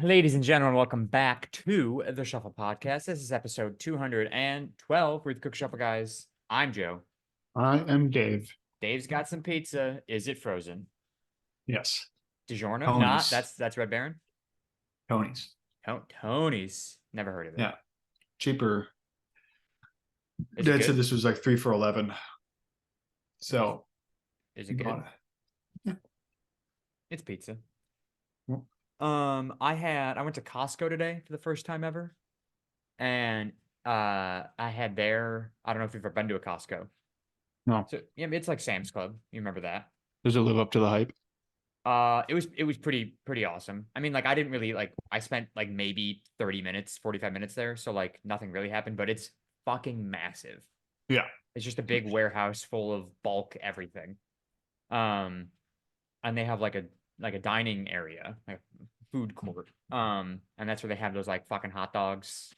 Ladies and gentlemen, welcome back to the Shuffle Podcast. This is episode 212 with Cook Shuffle Guys. I'm Joe. I am Dave. Dave's got some pizza. Is it frozen? Yes. DiGiorno? Tony's. Not. That's Red Baron. Tony's. Tony's. Never heard of it. Yeah. Cheaper. Is it Dad good? said this was like 3 for $11. So Is it good? bought it. Yeah. It's pizza. Well, I went to Costco today for the first time ever. And I had there, I don't know if you've ever been to a Costco. No. So yeah, it's like Sam's Club. You remember that? Does it live up to the hype? It was pretty awesome. I mean, like I didn't really I spent like maybe 30 minutes, 45 minutes there, so like nothing really happened, but it's fucking massive. Yeah. It's just a big warehouse full of bulk everything. And they have like a dining area, like a food court. And that's where they have those like fucking hot dogs,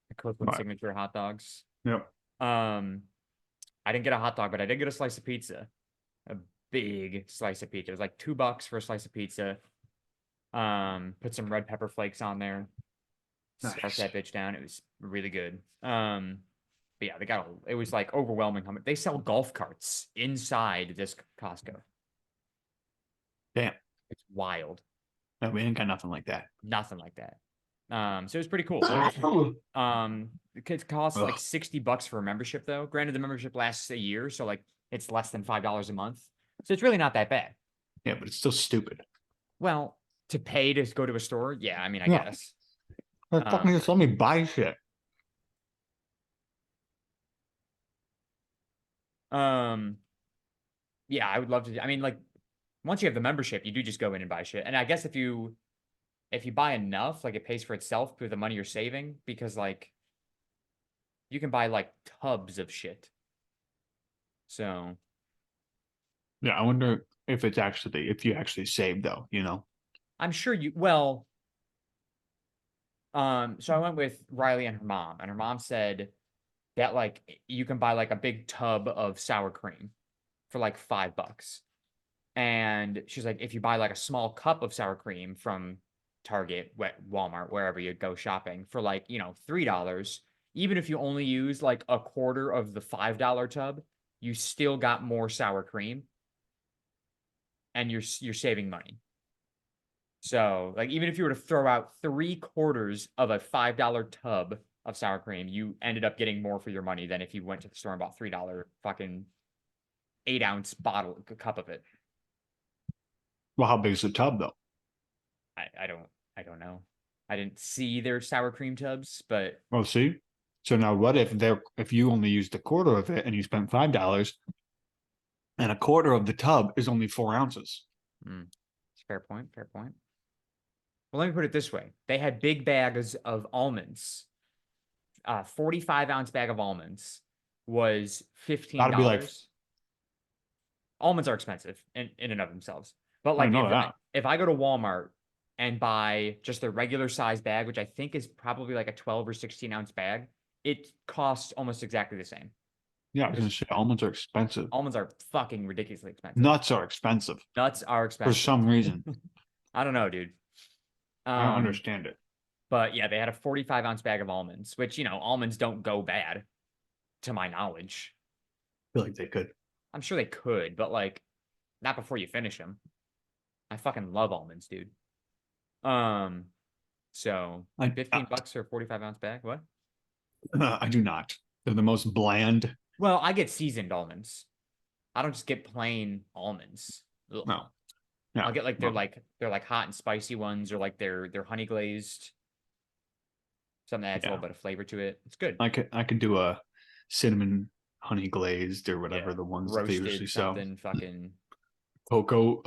the Kirkland Right. signature hot dogs. Yep. I didn't get a hot dog, but I did get a slice of pizza. A big slice of pizza. It was like $2 for a slice of pizza. Put some red pepper flakes on there. Scarf Nice. that bitch down. It was really good. But yeah, it was like overwhelming how much they sell golf carts inside this Costco. Damn. It's wild. No, we ain't got nothing like that. Nothing like that. So it was pretty cool. It costs like $60 for a membership though. Granted, the membership lasts a year, so like it's less than $5 a month. So it's really not that bad. Yeah, but it's still stupid. Well, to pay to go to a store, yeah, I mean, I Yeah. guess. Fucking just let me buy shit. Yeah, I would love to. I mean, like, once you have the membership, you do just go in and buy shit. And I guess if you buy enough, like it pays for itself with the money you're saving, because like you can buy like tubs of shit. So Yeah, I wonder if you actually save though, you know. I'm sure so I went with Riley and her mom said that like you can buy like a big tub of sour cream for like $5. And she's like, if you buy like a small cup of sour cream from Target, Walmart, wherever you go shopping for like, $3, even if you only use like a quarter of the $5 tub, you still got more sour cream and you're saving money. So like, even if you were to throw out 3/4 of a $5 tub of sour cream, you ended up getting more for your money than if you went to the store and bought $3 fucking 8-ounce cup of it. Well, how big is the tub though? I don't know. I didn't see their sour cream tubs, but Well, see. So now what if you only used a quarter of it and you spent $5 and a quarter of the tub is only 4 ounces? It's fair point. Fair point. Well, let me put it this way. They had big bags of almonds. 45-ounce bag of almonds was $15. Gotta be like, almonds are expensive in and of themselves. But I like know that. if I go to Walmart and buy just the regular size bag, which I think is probably like a 12 or 16-ounce bag, it costs almost exactly the same. Yeah, I was gonna say almonds are expensive. Almonds are fucking ridiculously expensive. Nuts are expensive Nuts are expensive for some reason. I don't know, dude. I don't understand it. But yeah, they had a 45-ounce bag of almonds, which almonds don't go bad, to my knowledge. I feel like they could. I'm sure they could, but like, not before you finish them. I fucking love almonds, dude. So $15 for a 45-ounce bag. What? I do not. They're the most bland. Well, I get seasoned almonds. I don't just get plain almonds. Ugh. No. Yeah. I'll get like they're like hot and spicy ones, or like they're honey glazed. Something that adds a little bit of flavor to it. It's good. I could do a cinnamon honey glazed or whatever the ones that they roasted usually sell. something fucking Cocoa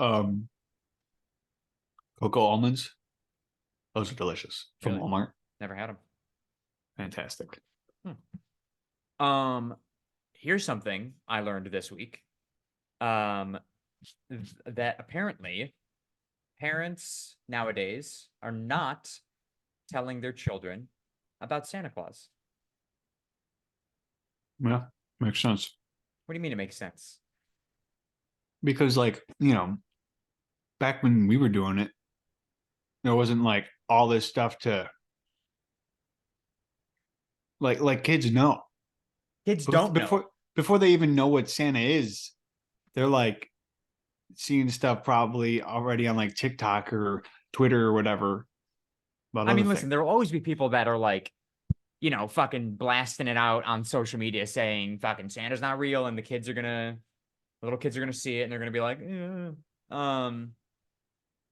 almonds. Those are delicious from Really? Walmart. Never had them. Fantastic. Here's something I learned this week. That apparently parents nowadays are not telling their children about Santa Claus. Yeah, makes sense. What do you mean it makes sense? Because, like, back when we were doing it, There wasn't like all this stuff to like kids know Kids don't know. before they even know what Santa is. They're like seeing stuff probably already on like TikTok or Twitter or whatever about I other mean, listen, things. there will always be people that are like, fucking blasting it out on social media saying fucking Santa's not real, and the little kids are gonna see it and they're gonna be like, eh. Um,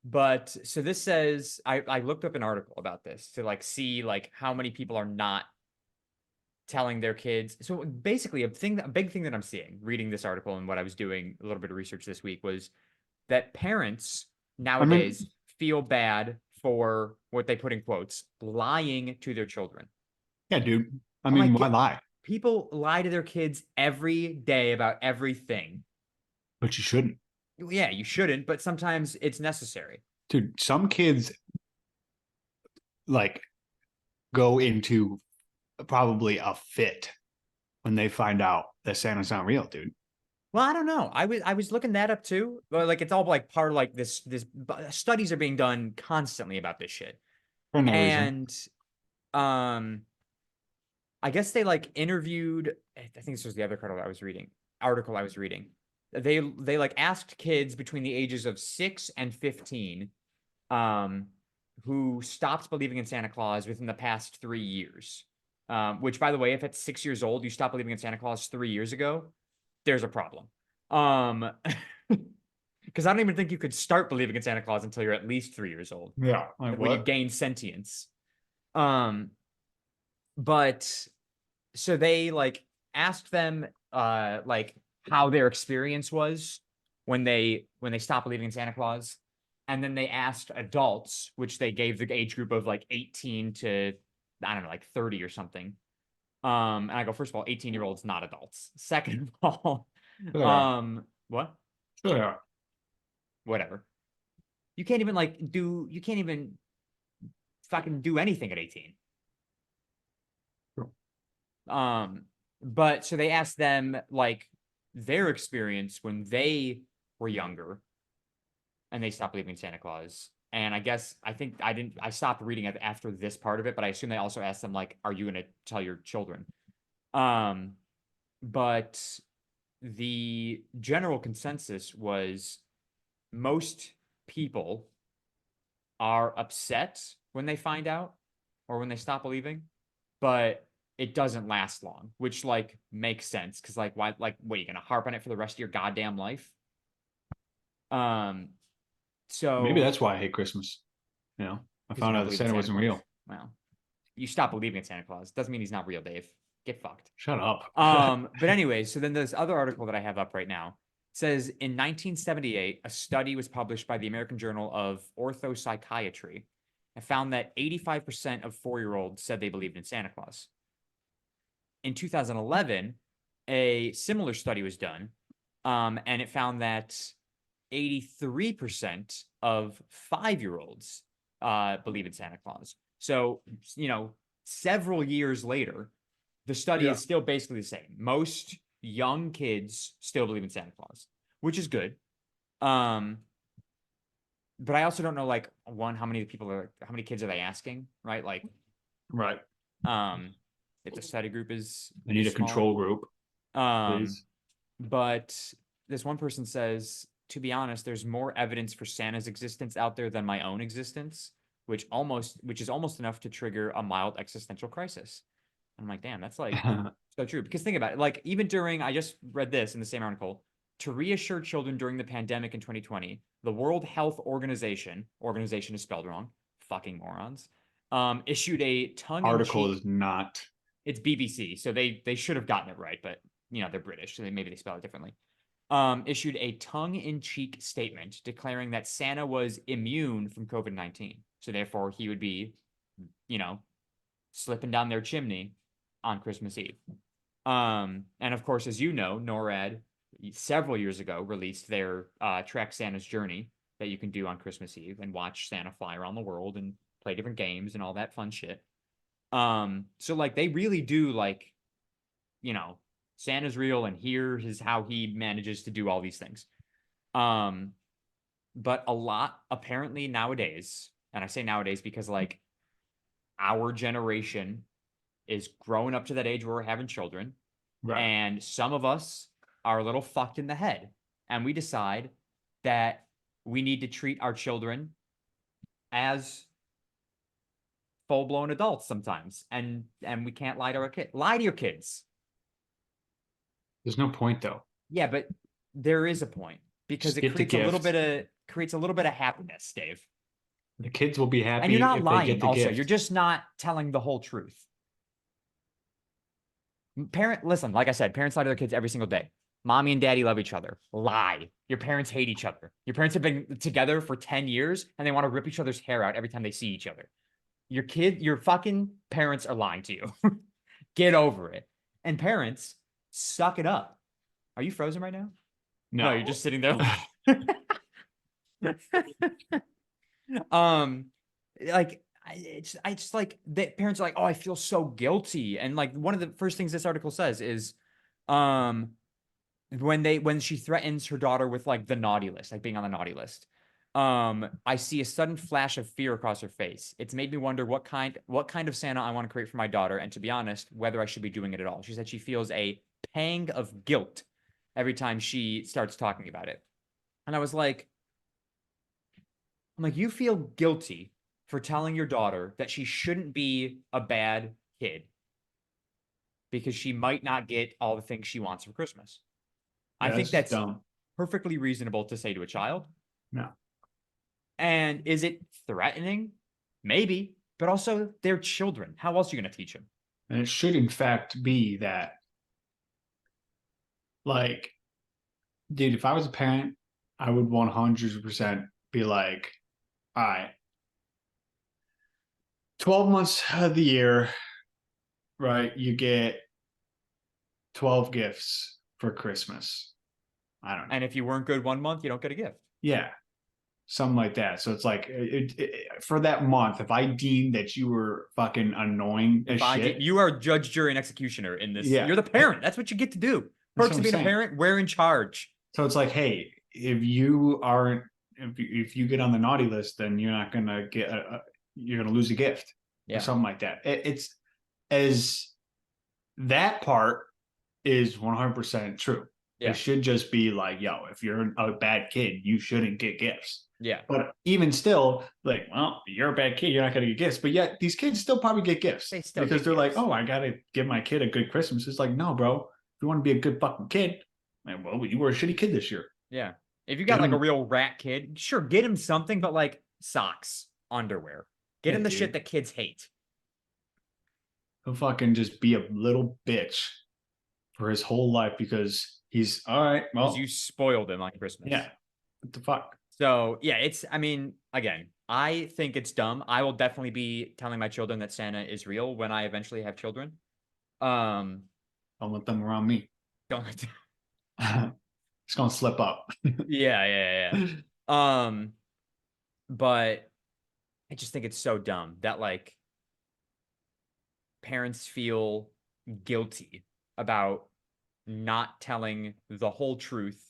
but so this says I looked up an article about this to like see like how many people are not telling their kids. So basically a big thing that I'm seeing reading this article and what I was doing a little bit of research this week was that parents I mean, nowadays feel bad for what they put in quotes, lying to their children. yeah, dude. I I'm mean, like, why lie? people lie to their kids every day about everything. But you shouldn't. Yeah, you shouldn't, but sometimes it's necessary. Dude, some kids like go into probably a fit when they find out that Santa's not real, dude. Well, I don't know. I was looking that up too. But like it's all like part of like this studies are being done constantly about this shit. For no reason. And um I guess they like interviewed, I think this was the other article I was reading. They like asked kids between the ages of 6 and 15 um who stopped believing in Santa Claus within the past 3 years. Which by the way, if at 6 years old you stopped believing in Santa Claus 3 years ago, there's a problem. Um because I don't even think you could start believing in Santa Claus until you're at least 3 years old Yeah. Like when you what? gain sentience. Um but so they like asked them like how their experience was when they stopped believing in Santa Claus. And then they asked adults, which they gave the age group of like 18 to I don't know, like 30 or something. And I go, first of all, 18-year-olds not adults. Second of all, Yeah. what? Yeah. Whatever. You can't even fucking do anything at 18. Um, but so they asked them like their experience when they were younger and they stopped believing in Santa Claus. And I stopped reading it after this part of it, but I assume they also asked them like, are you gonna tell your children? Um, but the general consensus was most people are upset when they find out or when they stop believing, but it doesn't last long, which like makes sense because like why like what are you gonna harp on it for the rest of your goddamn life? Um, Maybe so that's why I hate Christmas. You know, I because you found don't out that believe in Santa Santa wasn't Claus. real. Well, you stop believing in Santa Claus. Doesn't mean he's not real, Dave. Get fucked. Shut up. But anyways, so then this other article that I have up right now says in 1978, a study was published by the American Journal of Orthopsychiatry and found that 85% of 4-year-olds said they believed in Santa Claus. In 2011, a similar study was done, and it found that 83% of 5-year-olds believe in Santa Claus. So, several years later, the study Yeah. is still basically the same. Most young kids still believe in Santa Claus, which is good. Um, but I also don't know, like, one, how many kids are they asking, right? Like, Right. um, if the study group is I need a small. control group, Um, please. but this one person says, to be honest, there's more evidence for Santa's existence out there than my own existence, which is almost enough to trigger a mild existential crisis. I'm like, damn, that's like so true. Because think about it, like even I just read this in the same article, to reassure children during the pandemic in 2020, the World Health organization is spelled wrong, fucking morons, issued a Article tongue-in-cheek. is not. It's BBC, so they should have gotten it right, but they're British, so maybe they spell it differently. Issued a tongue-in-cheek statement declaring that Santa was immune from COVID-19, so therefore he would be, you know, slipping down their chimney on Christmas Eve. And of course, as you know, NORAD several years ago released their Track Santa's Journey that you can do on Christmas Eve and watch Santa fly around the world and play different games and all that fun shit. So like they really do like, you know, Santa's real and here is how he manages to do all these things. But a lot apparently nowadays And I say nowadays because like our generation is growing up to that age where we're having children, Right. and some of us are a little fucked in the head, and we decide that we need to treat our children as full-blown adults sometimes, and we can't lie to our kid. Lie to your kids. There's no point though. Yeah, but there is a point because Just it get the creates a little bit of happiness, Dave. The kids will be And happy you're not if they lying get the also. gift. You're just not telling the whole truth. Listen, like I said, parents lie to their kids every single day. Mommy and daddy love each other. Lie. Your parents hate each other. Your parents have been together for 10 years and they want to rip each other's hair out every time they see each other. Your fucking parents are lying to you. Get over it. And parents, suck it up. Are you frozen right now? No, No, you're just sitting there. um, like I just like the parents are like, oh, I feel so guilty. And like one of the first things this article says is, when she threatens her daughter with like the naughty list, like being on the naughty list, I see a sudden flash of fear across her face. It's made me wonder what kind of Santa I want to create for my daughter, and to be honest, whether I should be doing it at all. She said she feels a pang of guilt every time she starts talking about it. And I'm like, you feel guilty for telling your daughter that she shouldn't be a bad kid because she might not get all the things she wants for Christmas. I think that's dumb. perfectly reasonable to say to a child. No. And is it threatening? Maybe, but also they're children. How else are you going to teach them? And it should, in fact, be that, like, dude, if I was a parent, I would 100% be like, all right, 12 months of the year, right? You get 12 gifts for Christmas. I don't know. And if you weren't good one month, you don't get a gift. Yeah. Something like that. So it's like, for that month, if I deemed that you were fucking annoying as shit. You are judge, jury, and executioner in this. Yeah. You're the parent. That's what you get to do. That's Perks what of I'm being a saying. parent, we're in charge. So it's like, hey, if you aren't, if you get on the naughty list, then you're not gonna get you're gonna lose a gift or something like that. It's as that part is 100% true. Yeah. It should just be like, yo, if you're a bad kid, you shouldn't get gifts. Yeah. But even still, like, well, you're a bad kid, you're not gonna get gifts. But yet these kids still probably get gifts because they're like, oh, I gotta give my kid a good Christmas. It's like, no, bro. If you want to be a good fucking kid, man, well, you were a shitty kid this year. Yeah. If you got like a real rat kid, sure, get him something, but like socks, underwear. Get him the shit that kids hate. He'll fucking just be a little bitch for his whole life because he's all right. Well, because you spoiled him on Christmas. Yeah. What the fuck? So yeah, I mean, again, I think it's dumb. I will definitely be telling my children that Santa is real when I eventually have children. Don't let them around me. Don't let them. It's gonna slip up. Yeah. But I just think it's so dumb that like parents feel guilty about not telling the whole truth.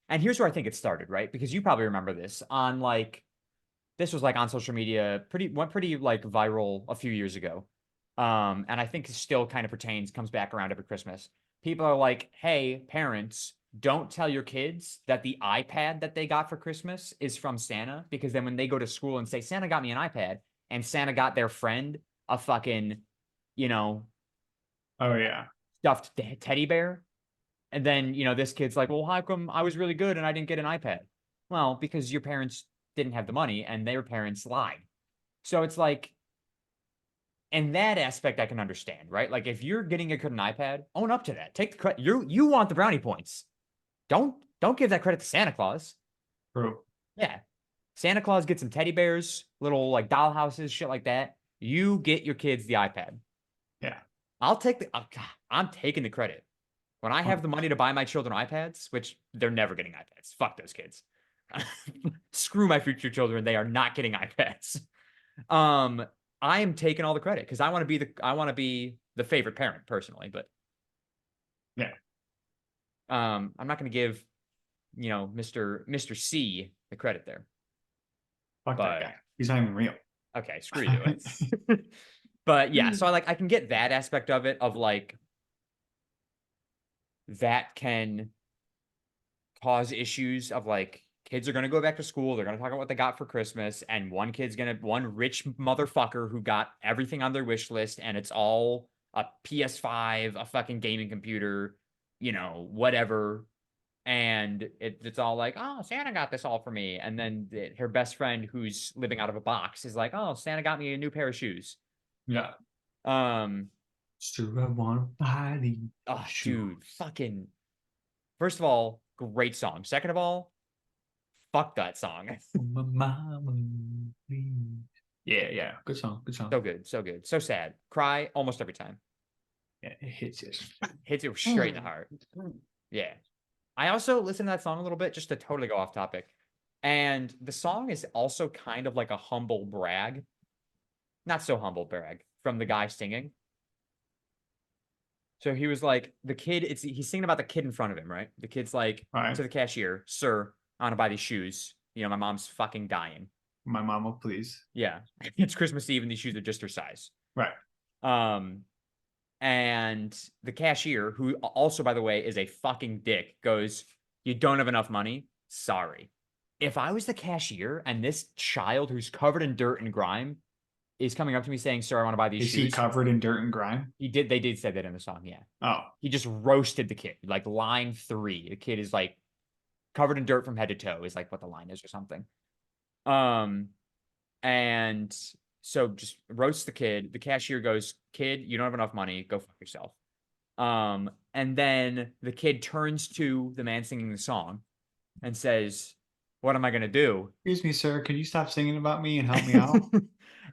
And here's where I think it started, right? Because you probably remember this on like, this was like on social media, went pretty like viral a few years ago. And I think it still kind of comes back around every Christmas. People are like, hey, parents, don't tell your kids that the iPad that they got for Christmas is from Santa, because then when they go to school and say, Santa got me an iPad, and Santa got their friend a fucking, oh yeah, stuffed teddy bear. And then, this kid's like, well, how come I was really good and I didn't get an iPad? Well, because your parents didn't have the money and their parents lied. So it's like, in that aspect, I can understand, right? Like if you're getting a kid an iPad, own up to that. Take the credit. You want the brownie points. Don't give that credit to Santa Claus. True. Yeah. Santa Claus gets some teddy bears, little like doll houses, shit like that. You get your kids the iPad. Yeah. I'm taking the credit. When I have the money to buy my children iPads, which they're never getting iPads. Fuck those kids. Screw my future children. They are not getting iPads. I am taking all the credit because I want to be the favorite parent personally, but yeah. I'm not going to give, Mr. C the credit there. Fuck that guy. He's not even real. Okay, screw you. But yeah, so I can get that aspect of it, of like that can cause issues of like kids are gonna go back to school, they're gonna talk about what they got for Christmas, and one rich motherfucker who got everything on their wish list, and it's all a PS5, a fucking gaming computer, whatever. And it's all like, oh, Santa got this all for me. And then her best friend, who's living out of a box, is like, oh, Santa got me a new pair of shoes. Yeah. Um, So I want to buy the dude, fucking. First of all, great song. Second of all, fuck that song. Yeah. Good song. So good, so good, so sad. Cry almost every time. Yeah, it hits it. Hits you straight in the heart. Yeah. I also listen to that song a little bit just to totally go off topic. And the song is also kind of like a humble brag. Not so humble brag from the guy singing. So he was like, he's singing about the kid in front of him, right? The kid's like, to the cashier, sir, I want to buy these shoes. My mom's fucking dying. My mama, please. Yeah. It's Christmas Eve and these shoes are just her size. Right. And the cashier, who also, by the way, is a fucking dick, goes, you don't have enough money? Sorry. If I was the cashier and this child who's covered in dirt and grime is coming up to me saying, sir, I want to buy these shoes. Is he covered in dirt and grime? They did say that in the song, yeah. Oh. He just roasted the kid. Like line 3. The kid is like covered in dirt from head to toe is like what the line is or something. And so just roasts the kid. The cashier goes, kid, you don't have enough money. Go fuck yourself. And then the kid turns to the man singing the song and says, what am I going to do? Excuse me, sir. Can you stop singing about me and help me out?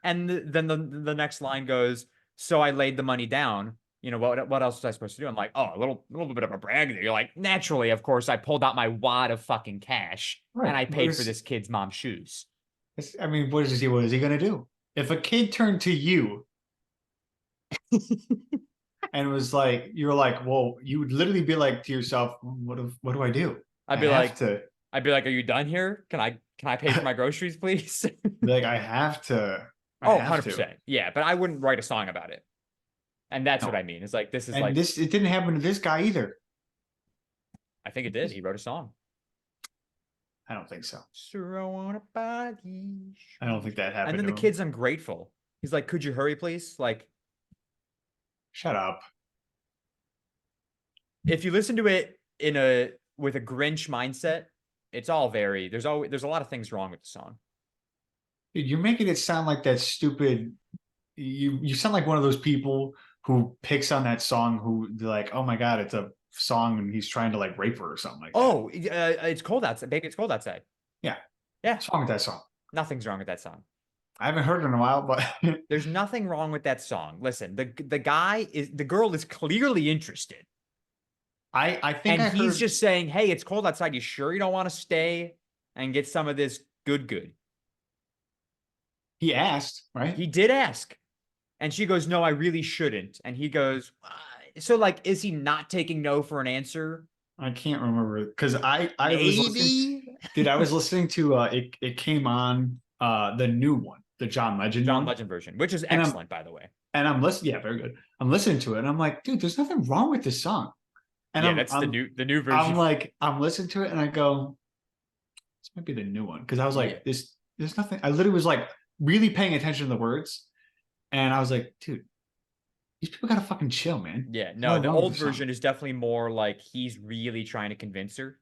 And then the next line goes, so I laid the money down. What else was I supposed to do? I'm like, oh, a little bit of a brag there. You're like, naturally, of course, I pulled out my wad of fucking cash and I paid for this kid's mom's shoes. I mean, what is he going to do? If a kid turned to you and was like, you're like, well, you would literally be like to yourself, what do I do? I'd be like, are you done here? Can I pay for my groceries, please? Be like, I have to. 100%. Yeah, but I wouldn't write a song about it. And that's what I mean. It's like, this is like this. It didn't happen to this guy either. I think it did. He wrote a song. I don't think so. Sir, I want to buy these. I don't think that happened. And then the kid's ungrateful. He's like, could you hurry, please? Like, shut up. If you listen to it with a Grinch mindset, it's all there's a lot of things wrong with the song. Dude, you're making it sound like that stupid. You sound like one of those people who picks on that song who they're like, oh my god, it's a song and he's trying to like rape her or something like that. Oh, it's cold outside. Baby, it's cold outside. Yeah. What's wrong with that song? Nothing's wrong with that song. I haven't heard it in a while, but there's nothing wrong with that song. Listen, the girl is clearly interested. I think he's just saying, hey, it's cold outside. You sure you don't want to stay and get some of this good? He asked, right? He did ask. And she goes, no, I really shouldn't. And he goes, so like, is he not taking no for an answer? I can't remember because I was listening to it came on the new one, the John Legend version, which is excellent, by the way. And I'm listening, yeah, very good. I'm listening to it and I'm like, dude, there's nothing wrong with this song. And that's the new version. I'm listening to it and I go, this might be the new one. Because I was like, there's nothing. I literally was like really paying attention to the words. And I was like, dude, these people gotta fucking chill, man. Yeah, no, the old version is definitely more like he's really trying to convince her.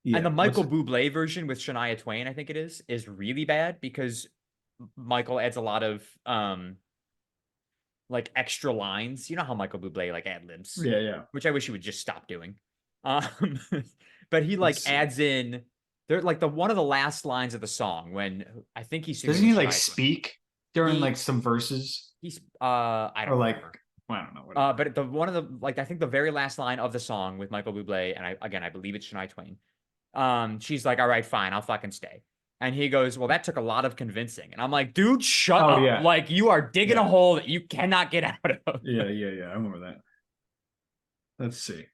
Yeah, and the Michael Bublé version with Shania Twain, I think it is really bad because Michael adds a lot of like extra lines. You know how Michael Bublé like ad libs. Yeah. Which I wish he would just stop doing. But he like adds in they're like one of the last lines of the song when I think he's doesn't he like speak during like some verses? He's I don't like remember. I don't know. But one of the like I think the very last line of the song with Michael Bublé and I believe it's Shania Twain. She's like, all right, fine, I'll fucking stay. And he goes, well, that took a lot of convincing. And I'm like, dude, shut up. Yeah. Like you are digging a hole that you cannot get out of. Yeah. I remember that. Let's see.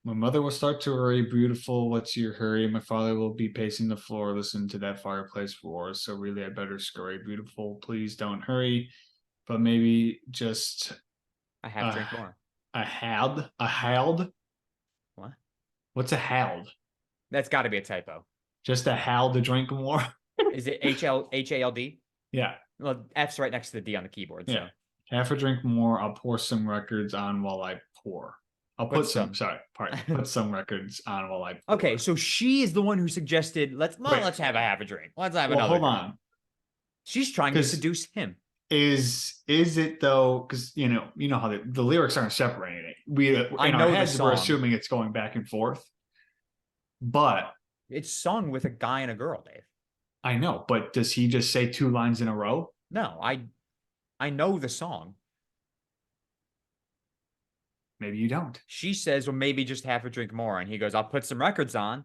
My mother will start to worry, beautiful, what's your hurry? My father will be pacing the floor, listen to that fireplace roar. So really I better scurry, beautiful, please don't hurry. But maybe just I have to a drink more. a hald? A hald? What? What's a hald? That's got to be a typo. Just a hald to drink more? Is it HALD? Yeah. Well, F's right next to the D on the keyboard. So Yeah. Half a drink more. I'll pour some records on while I pour. I'll put some. Sorry, pardon. Put some records on while I pour. Okay, so she is the one who suggested let's have a half a drink. Let's have another. Hold drink. on. She's trying to seduce him. Is it though? Because you know how the lyrics aren't separating it. We in our heads we're assuming it's going back and forth, but it's sung with a guy and a girl, Dave. I know, but does he just say 2 lines in a row? No, I know the song. Maybe you don't. She says, well, maybe just half a drink more. And he goes, I'll put some records on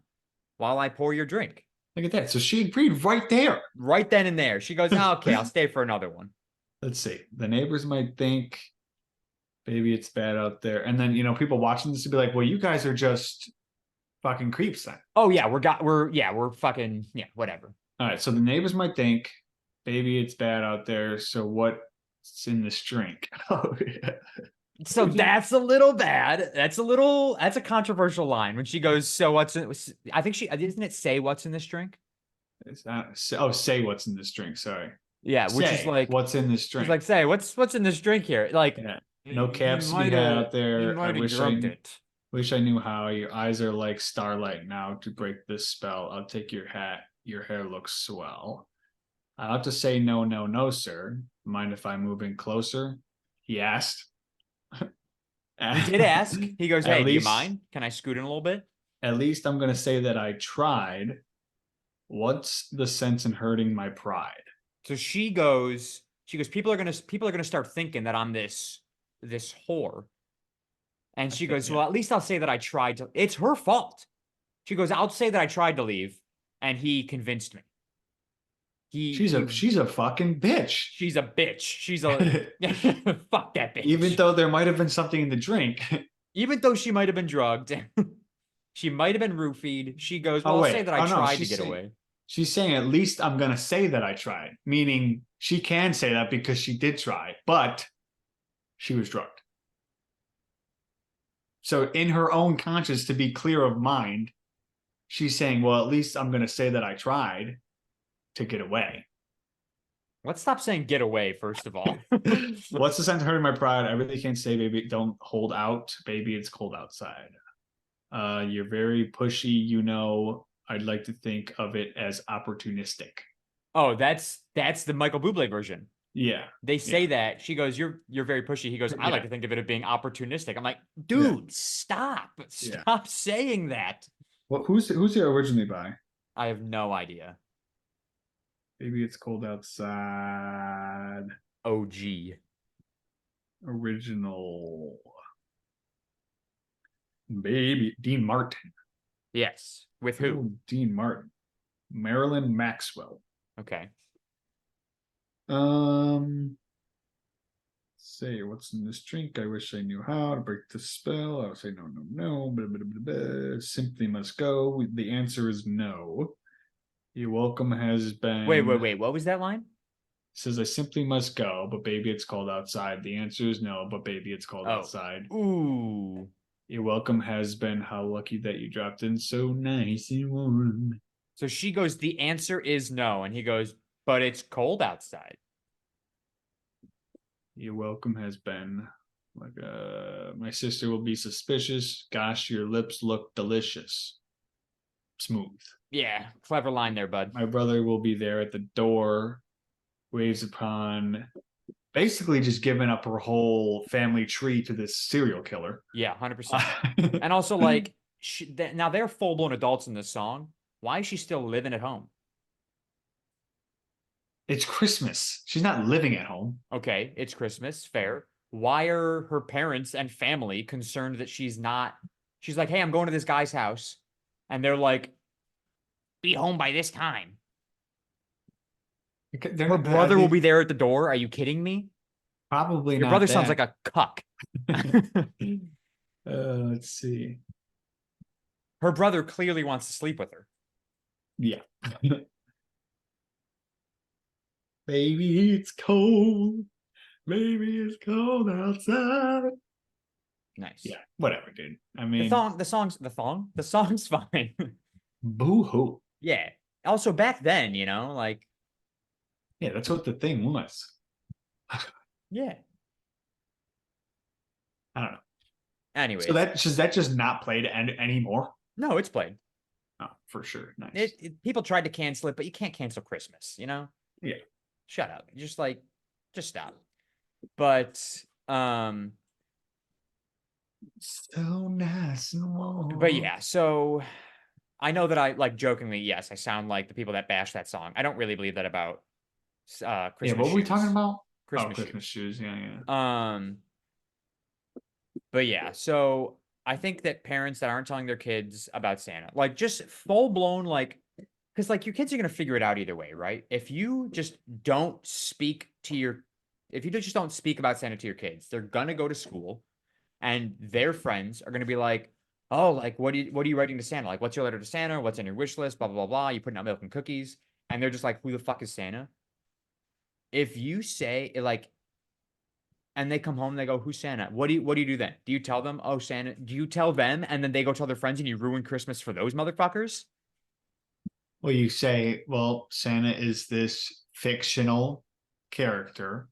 while I pour your drink. Look at that. So she agreed right there. Right then and there. She goes, oh, okay, I'll stay for another one. Let's see. The neighbors might think, baby, it's bad out there. And then, people watching this would be like, well, you guys are just fucking creeps then. Oh, yeah, we're fucking, yeah, whatever. All right. So the neighbors might think, baby, it's bad out there. So what's in this drink? Oh, yeah. So that's a little bad. That's a controversial line when she goes, so what's in, I think isn't it say what's in this drink? It's not, say what's in this drink. Sorry. Yeah. Which is like, what's in this drink? She's like, say what's in this drink here? Like, yeah. No caps to be had out there. I wish I knew how. Your eyes are like starlight now to break this spell. I'll take your hat. Your hair looks swell. I'll have to say no, no, no, sir. Mind if I move in closer? He asked. He did ask. He goes, hey, do you mind? Can I scoot in a little bit? At least I'm going to say that I tried. What's the sense in hurting my pride? So she goes, people are going to start thinking that I'm this whore. And she goes, well, at least I'll say that I tried to. It's her fault. She goes, I'll say that I tried to leave and he convinced me. She's a fucking bitch. She's a bitch. She's a fuck that bitch. Even though there might have been something in the drink. Even though she might have been drugged. She might have been roofied. She goes, well, I'll say that I tried to get away. She's saying at least I'm going to say that I tried. Meaning she can say that because she did try, but she was drugged. So in her own conscience, to be clear of mind, she's saying, well, at least I'm going to say that I tried to get away. Let's stop saying get away, first of all. What's the sense of hurting my pride? I really can't say, baby, don't hold out. Baby, it's cold outside. You're very pushy, I'd like to think of it as opportunistic. Oh, that's the Michael Bublé version. Yeah. They say that. She goes, you're very pushy. He goes, I like to think of it as being opportunistic. I'm like, dude, stop saying that. Well, who's it originally by? I have no idea. Maybe it's cold outside. OG. Original. Baby. Dean Martin. Yes. With who? Oh, Dean Martin. Marilyn Maxwell. Okay. Say what's in this drink? I wish I knew how to break the spell. I would say no, no, no. Blah, blah, blah, blah. Simply must go. The answer is no. Your welcome has been. Wait. What was that line? It says I simply must go, but baby, it's cold outside. The answer is no, but baby, it's cold outside. Ooh. Your welcome has been. How lucky that you dropped in so nice and warm. So she goes, the answer is no. And he goes, but it's cold outside. Your welcome has been. My sister will be suspicious. Gosh, your lips look delicious. Smooth. Yeah, clever line there, bud. My brother will be there at the door. Waves upon. Basically just giving up her whole family tree to this serial killer. Yeah, 100%. And also, now they're full-blown adults in this song. Why is she still living at home? It's Christmas. She's not living at home. Okay, it's Christmas. Fair. Why are her parents and family concerned that she's not? She's like, hey, I'm going to this guy's house. And they're like, be home by this time. Her brother will be there at the door. Are you kidding me? Probably Your not. Your brother sounds like a cuck. Let's see. Her brother clearly wants to sleep with her. Yeah. Baby, it's cold. Baby, it's cold outside. Nice. Yeah, whatever, dude. I The mean, thong, the song's fine. boo hoo. Yeah. Also back then, like, Yeah, that's what the thing was. yeah. I don't know. So Anyways, that just not played anymore? no, it's played. Oh, for sure. Nice. People tried to cancel it, but you can't cancel Christmas, Yeah. Shut up. Just stop. But So nice and warm. but yeah, so I know that I like jokingly, yes, I sound like the people that bash that song. I don't really believe that about Yeah, Christmas what were we shoes. talking about? Christmas Christmas shoes. Yeah, yeah. But yeah, so I think that parents that aren't telling their kids about Santa, like just full blown, like, because like your kids are gonna figure it out either way, right? If you just don't speak to your, if you just don't speak about Santa to your kids, they're gonna go to school, and their friends are gonna be like, oh, like what are you writing to Santa? Like, what's your letter to Santa? What's on your wish list? Blah blah blah blah. You putting out milk and cookies, and they're just like, who the fuck is Santa? If you say like, and they come home and they go, who's Santa? What do you do then? Do you tell them, oh, Santa? Do you tell them and then they go tell their friends and you ruin Christmas for those motherfuckers? Well, you say, well, Santa is this fictional character,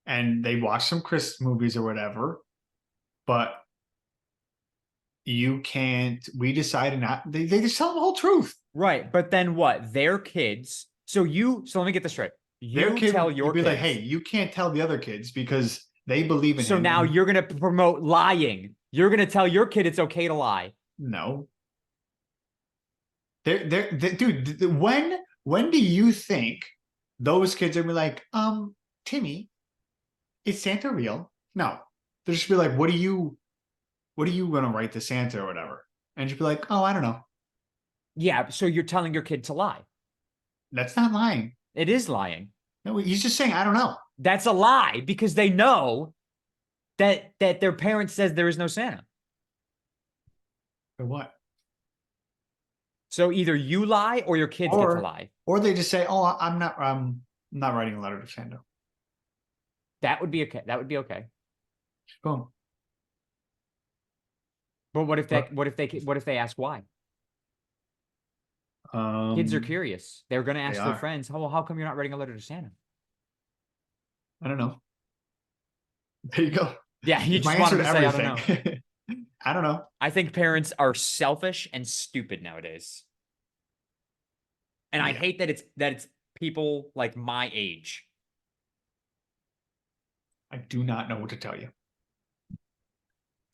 and they watch some Christmas movies or whatever, but you can't. We decided not. They just tell the whole truth. Right. But then what? Their kids. So let me get this straight. Their You kid tell would your be kids. like, "Hey, you can't tell the other kids because they believe in So him." now and- you're gonna promote lying. You're gonna tell your kid it's okay to lie. No, dude. When do you think those kids are gonna be like, Timmy, is Santa real? No, they'll just be like, what are you gonna write to Santa or whatever? And you'd be like, oh, I don't know. Yeah. So you're telling your kid to lie. That's not lying. It is lying. No, he's just saying, I don't know. That's a lie because they know that their parent says there is no Santa. For what? So either you lie or your kids get to lie. Or they just say, oh, I'm not writing a letter to Santa. That would be okay. That would be okay. Boom. But what if they ask why? Kids are curious. They're gonna ask their friends, "Oh, well, how come you're not writing a letter to Santa?" I don't know. There you go. Yeah, you just wanted to say, I don't know. I don't know. I think parents are selfish and stupid nowadays. And I hate that it's people like my age. I do not know what to tell you.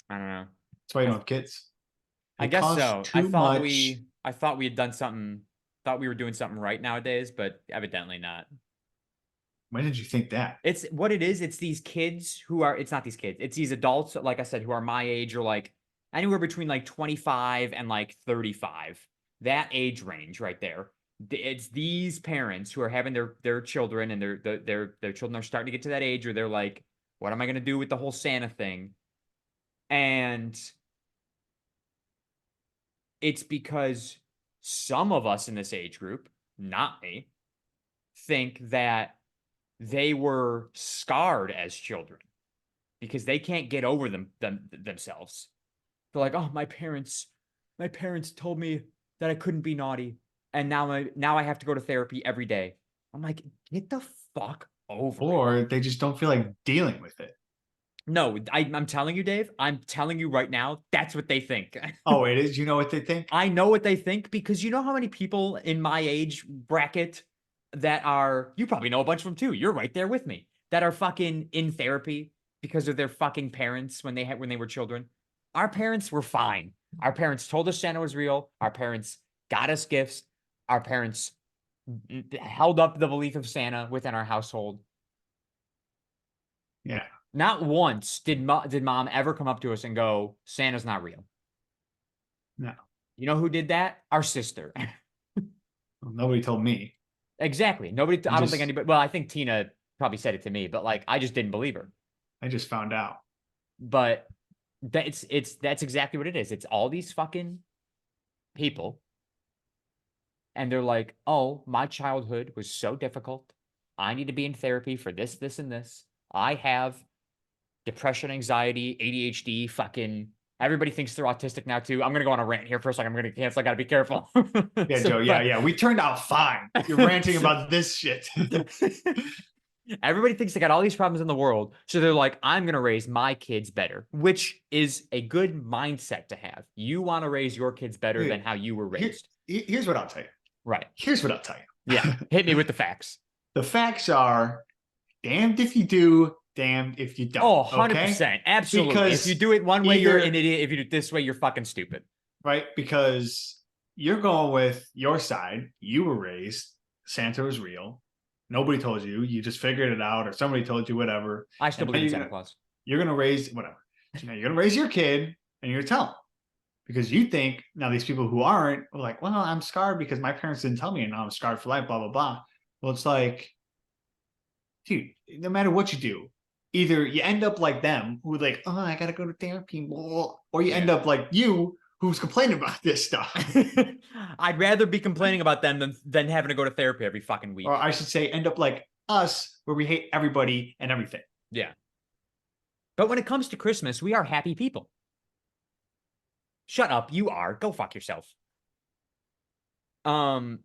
I don't know. That's why you don't have kids. I guess so. I thought we had done something, thought we were doing something right nowadays, but evidently not. When did you think that? It's what it is. It's these kids who are, it's not these kids. It's these adults, like I said, who are my age or like anywhere between like 25 and like 35. That age range right there. It's these parents who are having their children and their children are starting to get to that age where they're like, what am I going to do with the whole Santa thing? And it's because some of us in this age group, not me, think that they were scarred as children because they can't get over themselves. They're like, oh, my parents told me that I couldn't be naughty, and now I have to go to therapy every day. I'm like, get the fuck over or it. They just don't feel like dealing with it. No, I'm telling you, Dave. I'm telling you right now. That's what they think. Oh, it is. You know what they think? I know what they think because you know how many people in my age bracket that are, you probably know a bunch of them too. You're right there with me, that are fucking in therapy because of their fucking parents when they were children. Our parents were fine. Our parents told us Santa was real. Our parents got us gifts. Our parents held up the belief of Santa within our household. Yeah. Not once did mom ever come up to us and go, Santa's not real. No. You know who did that? Our sister. Well, nobody told me. Exactly. Nobody. I don't think anybody. Well, I think Tina probably said it to me, but like I just didn't believe her. I just found out. But that's exactly what it is. It's all these fucking people and they're like, oh, my childhood was so difficult. I need to be in therapy for this, this, and this. I have depression, anxiety, ADHD, fucking everybody thinks they're autistic now too. I'm gonna go on a rant here for a second. I'm gonna cancel. I gotta be careful. Yeah, Joe. Yeah. We turned out fine. You're ranting about this shit. Everybody thinks they got all these problems in the world. So they're like, I'm going to raise my kids better, which is a good mindset to have. You want to raise your kids better than how you were raised. Here's what I'll tell you. Right. Here's what I'll tell you. Yeah. Hit me with the facts. The facts are damned if you do, damned if you don't. Oh, 100%. Okay? Absolutely. Because if you do it one way, you're an idiot. If you do it this way, you're fucking stupid. Right? Because you're going with your side. You were raised. Santa was real. Nobody told you. You just figured it out, or somebody told you, whatever. I still believe in Santa Claus. You're going to raise whatever. You're going to raise your kid, and you're going to tell them. Because you think, now these people who aren't are like, well, I'm scarred because my parents didn't tell me, and now I'm scarred for life, blah, blah, blah. Well, it's like, dude, no matter what you do, either you end up like them, who are like, oh, I got to go to therapy, or you end up like you, who's complaining about this stuff. I'd rather be complaining about them than having to go to therapy every fucking week. Or I should say, end up like us, where we hate everybody and everything. Yeah. But when it comes to Christmas, we are happy people. Shut up. You are. Go fuck yourself. Yeah,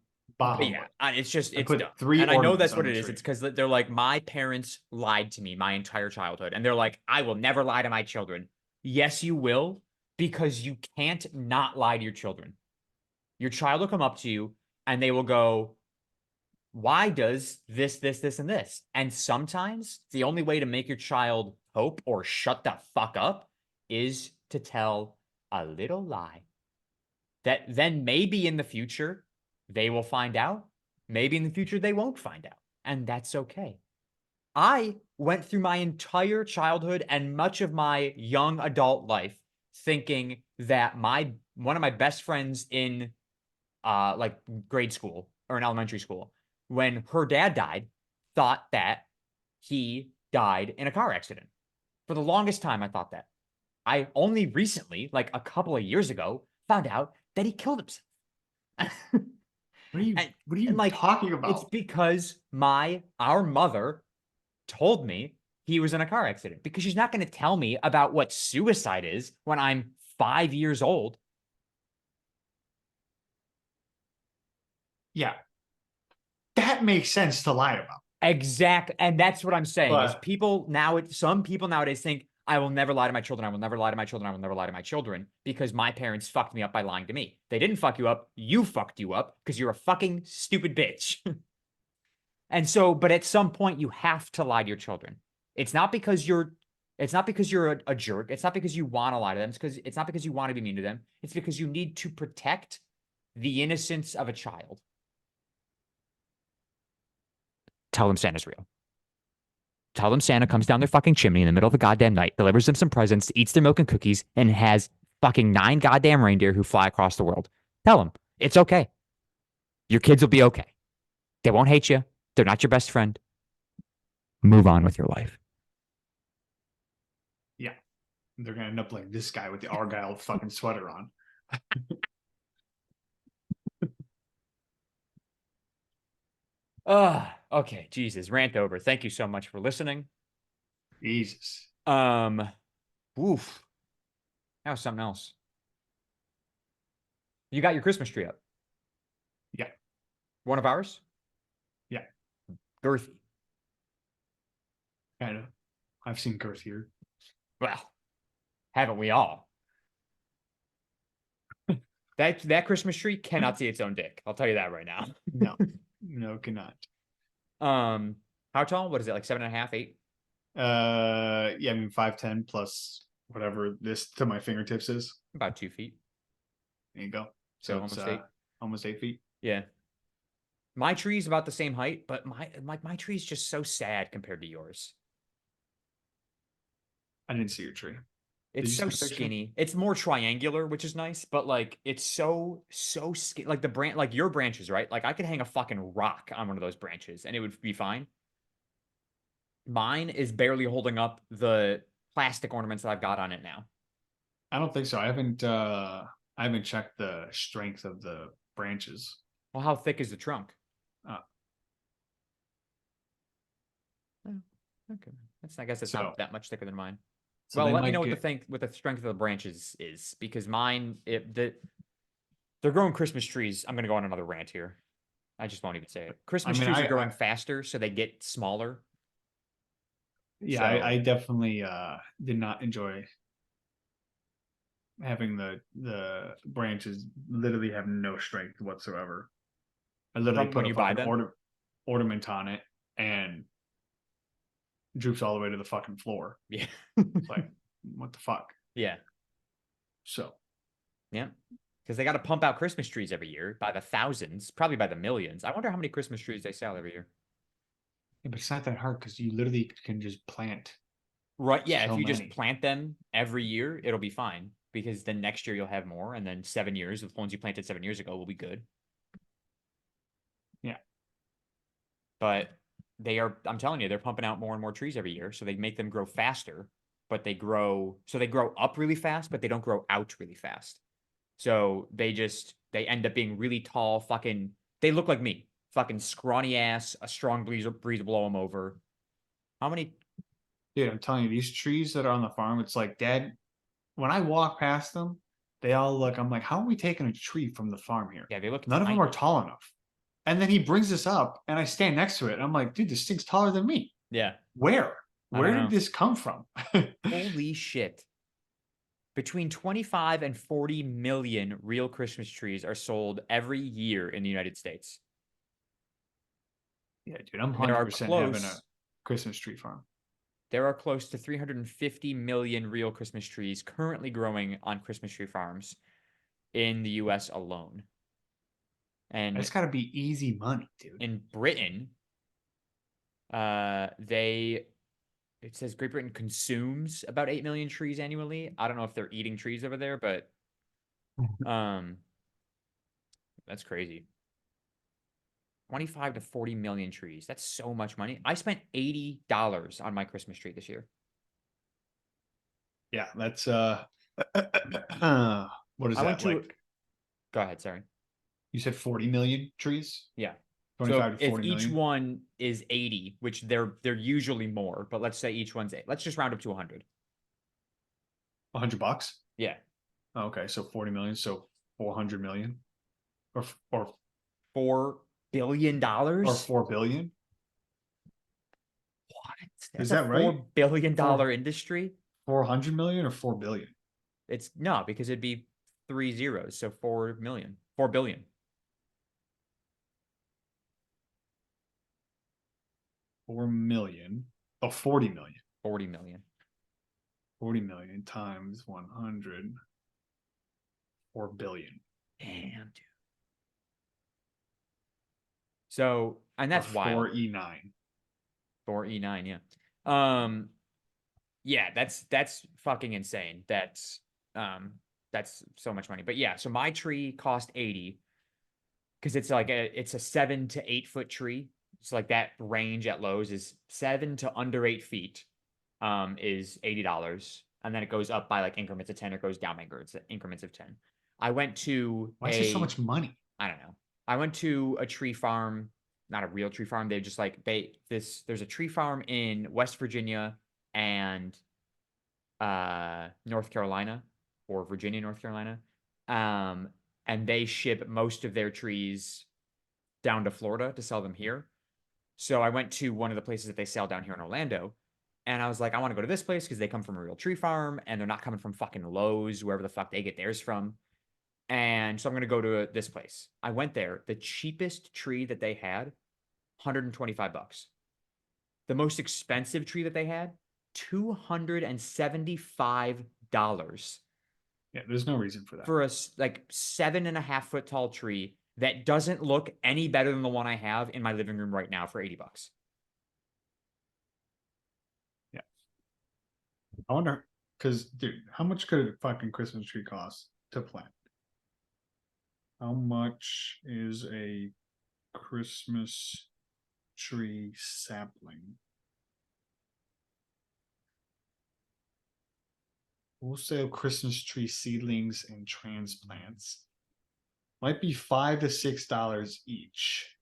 it's just, it's dumb. And I know that's what it is. It's because they're like, my parents lied to me my entire childhood. And they're like, I will never lie to my children. Yes, you will. Because you can't not lie to your children. Your child will come up to you and they will go, why does this, this, this, and this? And sometimes the only way to make your child hope or shut the fuck up is to tell a little lie that then maybe in the future they will find out. Maybe in the future they won't find out. And that's okay. I went through my entire childhood and much of my young adult life thinking that one of my best friends in like grade school or in elementary school, when her dad died, thought that he died in a car accident. For the longest time, I thought that. I only recently, like a couple of years ago, found out that he killed himself. What are you like, talking about? It's because our mother told me he was in a car accident, because she's not going to tell me about what suicide is when I'm 5 years old. Yeah. That makes sense to lie about. Exactly. And that's what I'm saying is some people nowadays think, I will never lie to my children. I will never lie to my children. I will never lie to my children because my parents fucked me up by lying to me. They didn't fuck you up. You fucked you up because you're a fucking stupid bitch. And so, but at some point you have to lie to your children. It's not because you're a jerk. It's not because you want to lie to them. It's not because you want to be mean to them. It's because you need to protect the innocence of a child. Tell them Santa's real. Tell them Santa comes down their fucking chimney in the middle of the goddamn night, delivers them some presents, eats their milk and cookies, and has fucking 9 goddamn reindeer who fly across the world. Tell them it's okay. Your kids will be okay. They won't hate you. They're not your best friend. Move on with your life. Yeah. They're going to end up like this guy with the Argyle fucking sweater on. Okay. Jesus. Rant over. Thank you so much for listening. Jesus. Oof. That was something else. You got your Christmas tree up? Yeah. One of ours? Yeah. Girthy. Kind of. I've seen girthier. Well, haven't we all? That Christmas tree cannot see its own dick. I'll tell you that right now. No, it cannot. How tall? What is it? Like 7.5, 8? Yeah, I mean 5'10" plus whatever this to my fingertips is. About 2 feet. There you go. So almost 8. Almost 8 feet. Yeah. My tree's about the same height, but my tree's just so sad compared to yours. I didn't see your tree. It's so skinny. It's more triangular, which is nice, but like it's so skinny. Like the branch, like your branches, right? Like I could hang a fucking rock on one of those branches and it would be fine. Mine is barely holding up the plastic ornaments that I've got on it now. I don't think so. I I haven't checked the strength of the branches. Well, how thick is the trunk? Uh, Oh, okay. I guess it's so not that much thicker than mine. so Well, they let me might know get. what the strength of the branches is, because mine, they're growing Christmas trees. I'm gonna go on another rant here. I just won't even say it. I Christmas mean, trees are growing faster, so they get smaller. yeah, So I definitely did not enjoy having the branches literally have no strength whatsoever. I literally from when put a you buy fucking them, ornament on it and droops all the way to the fucking floor. yeah, It's like, what the fuck? yeah, So yeah, because they got to pump out Christmas trees every year by the thousands, probably by the millions. I wonder how many Christmas trees they sell every year. yeah, but it's not that hard because you literally can just plant Right? Yeah, if so you just many. plant them every year, it'll be fine. Because then next year you'll have more, and then 7 years, the ones you planted 7 years ago will be good. Yeah. But I'm telling you, they're pumping out more and more trees every year, so they make them grow faster, but they grow up really fast, but they don't grow out really fast. So they end up being really tall, they look like me, fucking scrawny ass, a strong breeze will blow them over. How many? Dude, I'm telling you, these trees that are on the farm, it's like, Dad, when I walk past them, they all look, I'm like, how are we taking a tree from the farm here? Yeah, they look None of them are tiny. tall enough. And then he brings this up, and I stand next to it. And I'm like, dude, this thing's taller than me. Yeah, Where? I don't Where did know. this come from? Holy shit. Between 25 and 40 million real Christmas trees are sold every year in the United States. Yeah, dude, I'm And there are 100% having a close Christmas tree farm. there are close to 350 million real Christmas trees currently growing on Christmas tree farms in the US alone. And That's got to be easy money, dude. in Britain, they it says Great Britain consumes about 8 million trees annually. I don't know if they're eating trees over there, but um that's crazy. 25 to 40 million trees. That's so much money. I spent $80 on my Christmas tree this year. Yeah, that's what is I went that to like? Go ahead, sorry. You said 40 million trees? Yeah. So 25 to if 40 each million? one is 80, which they're usually more, but let's say each one's let's just round up to 100. $100? Yeah. Okay, so 40 million, so 400 million or $4 billion? 4 billion? What? Is That's a that right? $4 billion 4 industry? 400 million or 4 billion? It's no, because it'd be three zeros, so 4 million. 4 billion. 4 million. Oh, 40 million. 40 million. 40 million times 100. 4 billion. Damn, dude. So, and Or that's wild. 4E9. 4E9, yeah. Um, yeah, that's fucking insane. That's so much money. But yeah, so my tree cost 80 because it's a 7 to 8 foot tree. It's like that range at Lowe's is 7 to under 8 feet, is $80. And then it goes up by like increments of 10, or it goes down by increments of 10. I went to Why is there so much money? I don't know. I went to a tree farm, not a real tree farm. They just like there's a tree farm in West Virginia and North Carolina, or Virginia, North Carolina. Um, and they ship most of their trees down to Florida to sell them here. So I went to one of the places that they sell down here in Orlando, and I was like, I want to go to this place because they come from a real tree farm and they're not coming from fucking Lowe's, wherever the fuck they get theirs from. And so I'm gonna go to this place. I went there. The cheapest tree that they had, $125. The most expensive tree that they had, $275 Yeah, there's no reason for that. for a like 7.5 foot tall tree that doesn't look any better than the one I have in my living room right now for $80. Yeah. I wonder, because, dude, how much could a fucking Christmas tree cost to plant? How much is a Christmas tree sapling? Wholesale Christmas tree seedlings and transplants. Might be $5 to $6 each.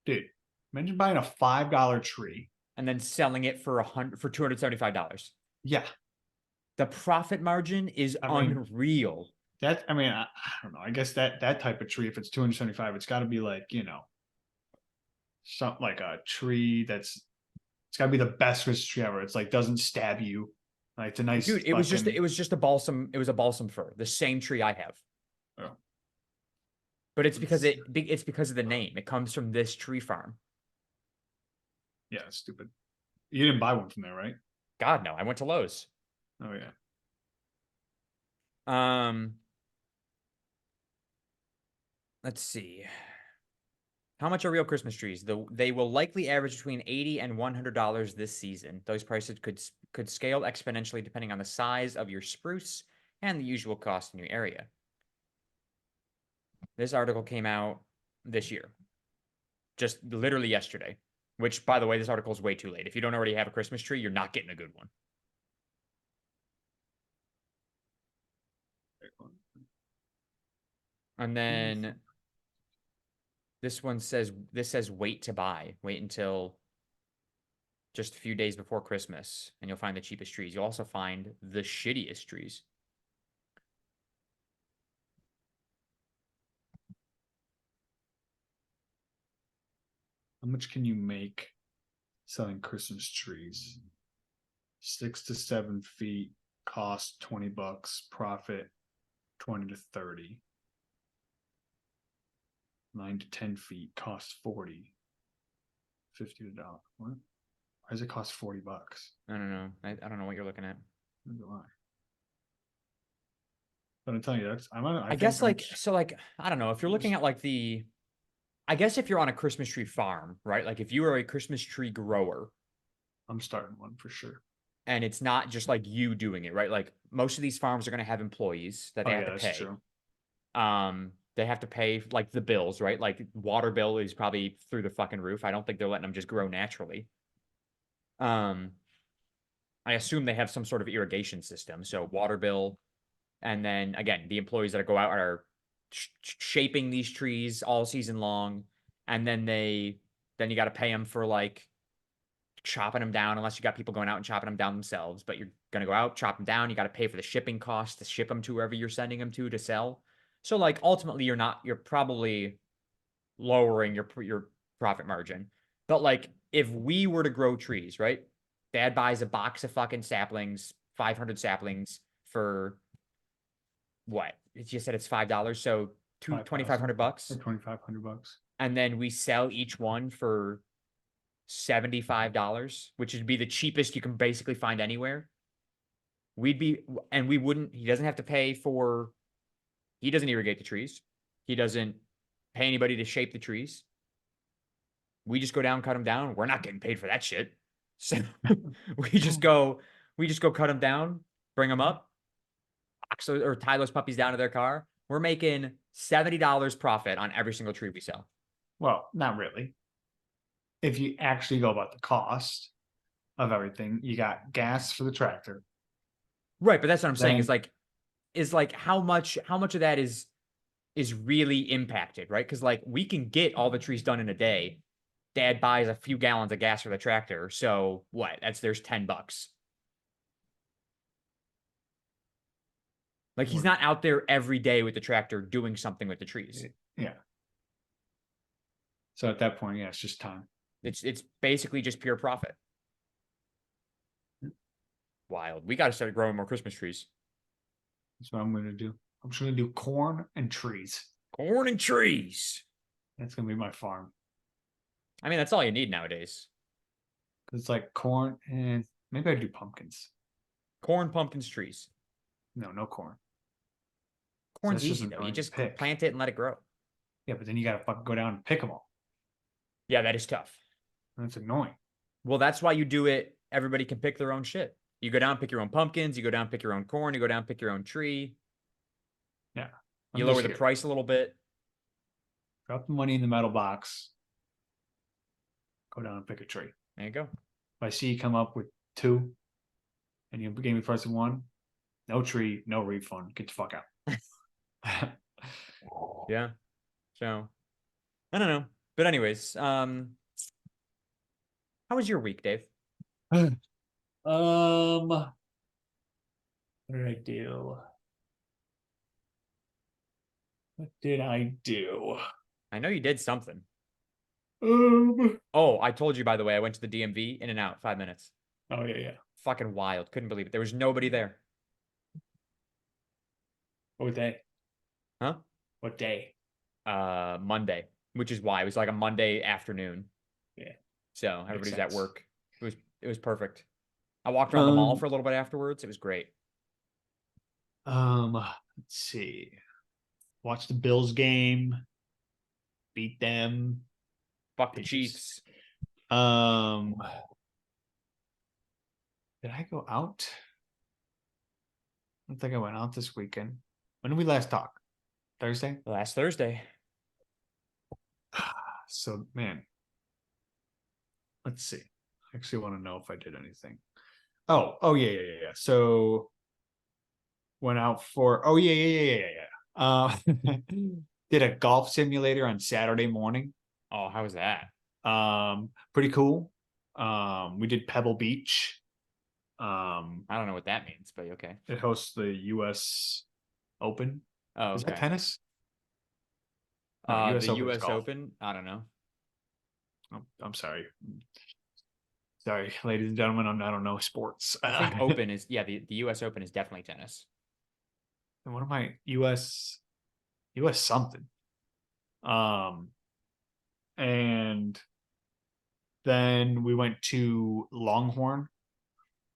Dude, imagine buying a $5 tree. And then selling it for $275. Yeah. The profit margin is unreal. I don't know. I guess that type of tree, if it's 275, it's got to be like, something like a tree it's got to be the best Christmas tree ever. It's like doesn't stab you. Like it's a nice Dude, it was just a balsam. It was a balsam fir, the same tree I have. Oh. But it's because of the name. It comes from this tree farm. Yeah, it's stupid. You didn't buy one from there, right? God no, I went to Lowe's. Oh yeah. Let's see. How much are real Christmas trees? They will likely average between $80 and $100 this season. Those prices could scale exponentially depending on the size of your spruce and the usual cost in your area. This article came out this year, just literally yesterday, which, by the way, this article is way too late. If you don't already have a Christmas tree, you're not getting a good one. And then this says wait to buy. Wait until just a few days before Christmas, and you'll find the cheapest trees. You'll also find the shittiest trees. How much can you make selling Christmas trees? 6 to 7 feet, cost $20, profit 20 to 30. 9 to 10 feet, cost 40. $50 to $1. What? Why does it cost $40? I don't know. I don't know what you're looking at. Why? But I'm telling you, I guess I don't know. If you're looking at I guess if you're on a Christmas tree farm, right? Like if you are a Christmas tree grower, I'm starting one for sure. And it's not just like you doing it, right? Like most of these farms are going to have employees that they have to pay. True. They have to pay like the bills, right? Like water bill is probably through the fucking roof. I don't think they're letting them just grow naturally. I assume they have some sort of irrigation system. So water bill, and then again, the employees that go out are shaping these trees all season long, and then you got to pay them for like chopping them down, unless you got people going out and chopping them down themselves. But you're gonna go out, chop them down. You got to pay for the shipping costs to ship them to wherever you're sending them to sell. So like ultimately, you're probably lowering your profit margin. But like if we were to grow trees, right? Dad buys a box of fucking saplings, 500 saplings for what? You just said it's $5, so $2,500. $2,500. And then we sell each one for $75, which would be the cheapest you can basically find anywhere. We wouldn't, he doesn't have to pay for, he doesn't irrigate the trees. He doesn't pay anybody to shape the trees. We just go down, cut them down. We're not getting paid for that shit. So we just go cut them down, bring them up, or tie those puppies down to their car. We're making $70 profit on every single tree we sell. Well, not really. If you actually go about the cost of everything, you got gas for the tractor. Right, but that's what I'm saying is like how much of that is really impacted, right? Because like we can get all the trees done in a day. Dad buys a few gallons of gas for the tractor, so what? There's $10. Like he's not out there every day with the tractor doing something with the trees. Yeah. So at that point, yeah, it's just time. It's basically just pure profit. Wild. We got to start growing more Christmas trees. That's what I'm going to do. I'm just going to do corn and trees. Corn and trees. That's going to be my farm. I mean, that's all you need nowadays. It's like corn and maybe I do pumpkins. Corn, pumpkins, trees. No corn. Corn's easy though. You just plant it and let it grow. Yeah, but then you got to fucking go down and pick them all. Yeah, that is tough. That's annoying. Well, that's why you do it. Everybody can pick their own shit. You go down, pick your own pumpkins. You go down, pick your own corn. You go down, pick your own tree. Yeah. You lower the price a little bit. Drop the money in the metal box. Go down and pick a tree. There you go. If I see you come up with 2, and you gave me price of one. No tree, no refund. Get the fuck out. Yeah. So I don't know. But anyways, how was your week, Dave? What did I do? What did I do? I know you did something. Um, Oh, I told you, by the way, I went to the DMV, in and out, 5 minutes. oh yeah. Fucking wild. Couldn't believe it. There was nobody there. What day? Huh? What day? Monday, which is why it was like a Monday afternoon. Yeah. So Makes everybody's at sense. work. It was perfect. I walked around the mall Um, for a little bit afterwards. It was great. let's see. Watch the Bills game. Beat them. Fuck the They just Chiefs. um did I go out? I don't think I went out this weekend. When did we last talk? Thursday? Last Thursday. So man, let's see. I actually want to know if I did anything. Oh yeah. So went out for did a golf simulator on Saturday morning. Oh, how was that? Pretty cool. We did Pebble Beach. I don't know what that means, but okay. It hosts the US Open. Oh, Is that okay. tennis? No, US The Open is US golf. Open. I don't know. Oh, I'm sorry. Sorry, ladies and gentlemen. I don't know sports. I think Open is the US Open is definitely tennis. And what am I? US something. Um, and then we went to Longhorn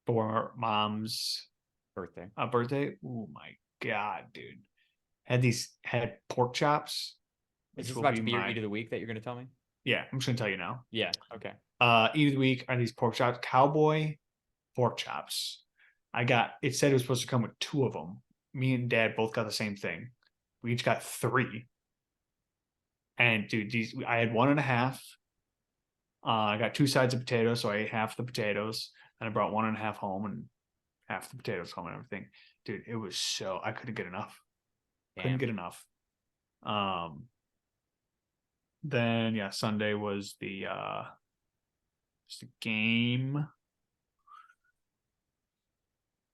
for mom's Birthday. birthday. Oh my god, dude! Had pork chops, Is which this will about be to be your my eat of the week that you're gonna tell me? yeah. I'm just gonna tell you now. Yeah. Okay. Eat of the week are these pork chops, cowboy pork chops. It said it was supposed to come with two of them. Me and dad both got the same thing. We each got three. And dude, I had one and a half. I got two sides of potatoes, so I ate half the potatoes, and I brought one and a half home and half the potatoes home and everything. Dude, it was so I couldn't get enough. Couldn't Damn. get enough. Um then yeah, Sunday was the game.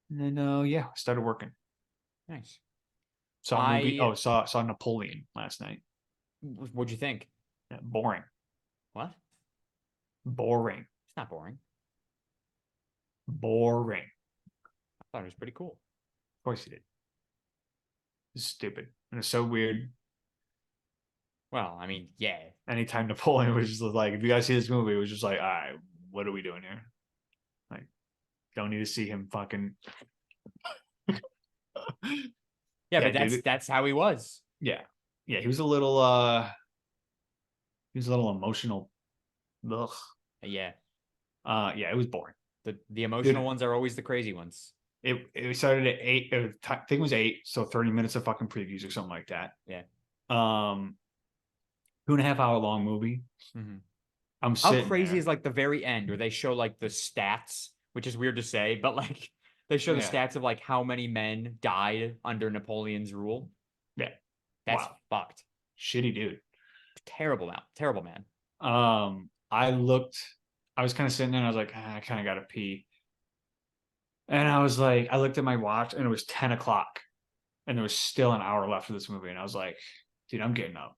And then yeah, started working. Nice. Saw a movie. I Saw Napoleon last night. What'd you think? Yeah, boring. What? Boring. It's not boring. Boring. I thought it was pretty cool. Of course he did. It's stupid. And it's so weird. Well, I mean, yeah. Anytime Napoleon was just like, if you guys see this movie, it was just like, all right, what are we doing here? Like, don't need to see him fucking. Yeah, but dude. that's how he was. Yeah. Yeah, he was a little emotional. Ugh. Yeah. Yeah, it was boring. The emotional Dude, ones are always the crazy ones. it started at 8. I think it was 8, so 30 minutes of fucking previews or something like that. Yeah. 2.5 hour long movie. Mm-hmm. I'm How sitting crazy there. is like the very end where they show like the stats, which is weird to say, but like they show the Yeah. stats of like how many men died under Napoleon's rule. Yeah. That's Wow. fucked. Shitty dude. Terrible man. Terrible man. I was kind of sitting there and I was like, I kind of gotta pee. And I was like, I looked at my watch and it was 10 o'clock. And there was still an hour left of this movie. And I was like, dude, I'm getting up.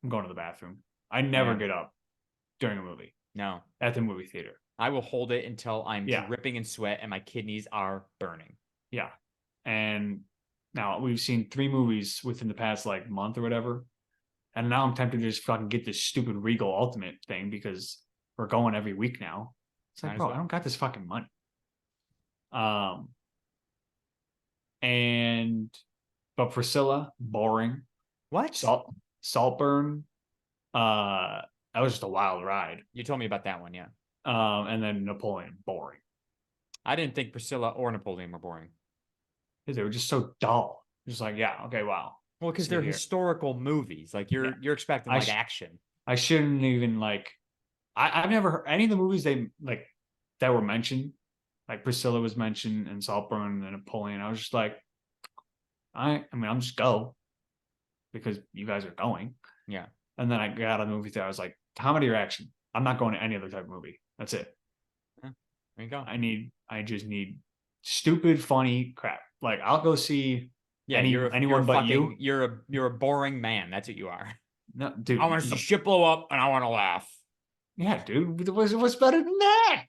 I'm going to the bathroom. I never Yeah. get up during a movie No. at the movie theater. I will hold it until I'm Yeah. dripping in sweat and my kidneys are burning. Yeah. And now we've seen 3 movies within the past like month or whatever. And now I'm tempted to just fucking get this stupid Regal Ultimate thing because we're going every week now. It's like, Might as bro, well. I don't got this fucking money. But Priscilla, boring. What? Saltburn, that was just a wild ride. You told me about that one, yeah. And then Napoleon, boring. I didn't think Priscilla or Napoleon were boring. Because they were just so dull. Just like, yeah, okay, wow. Well, because they're historical movies. Like you're expecting like action. I shouldn't even like I've never heard any of the movies they like that were mentioned. like Priscilla was mentioned and Saltburn and Napoleon. I was just like, I mean, I'm just go because you guys are going. Yeah. And then I got a movie theater. I was like, comedy or action? I'm not going to any other type of movie. That's it. Yeah, there you go. I just need stupid, funny crap. Like I'll go see Yeah, anyone but you. You're a boring man. That's what you are. No, dude. I want to see shit blow up and I want to laugh. Yeah, dude. What's better than that?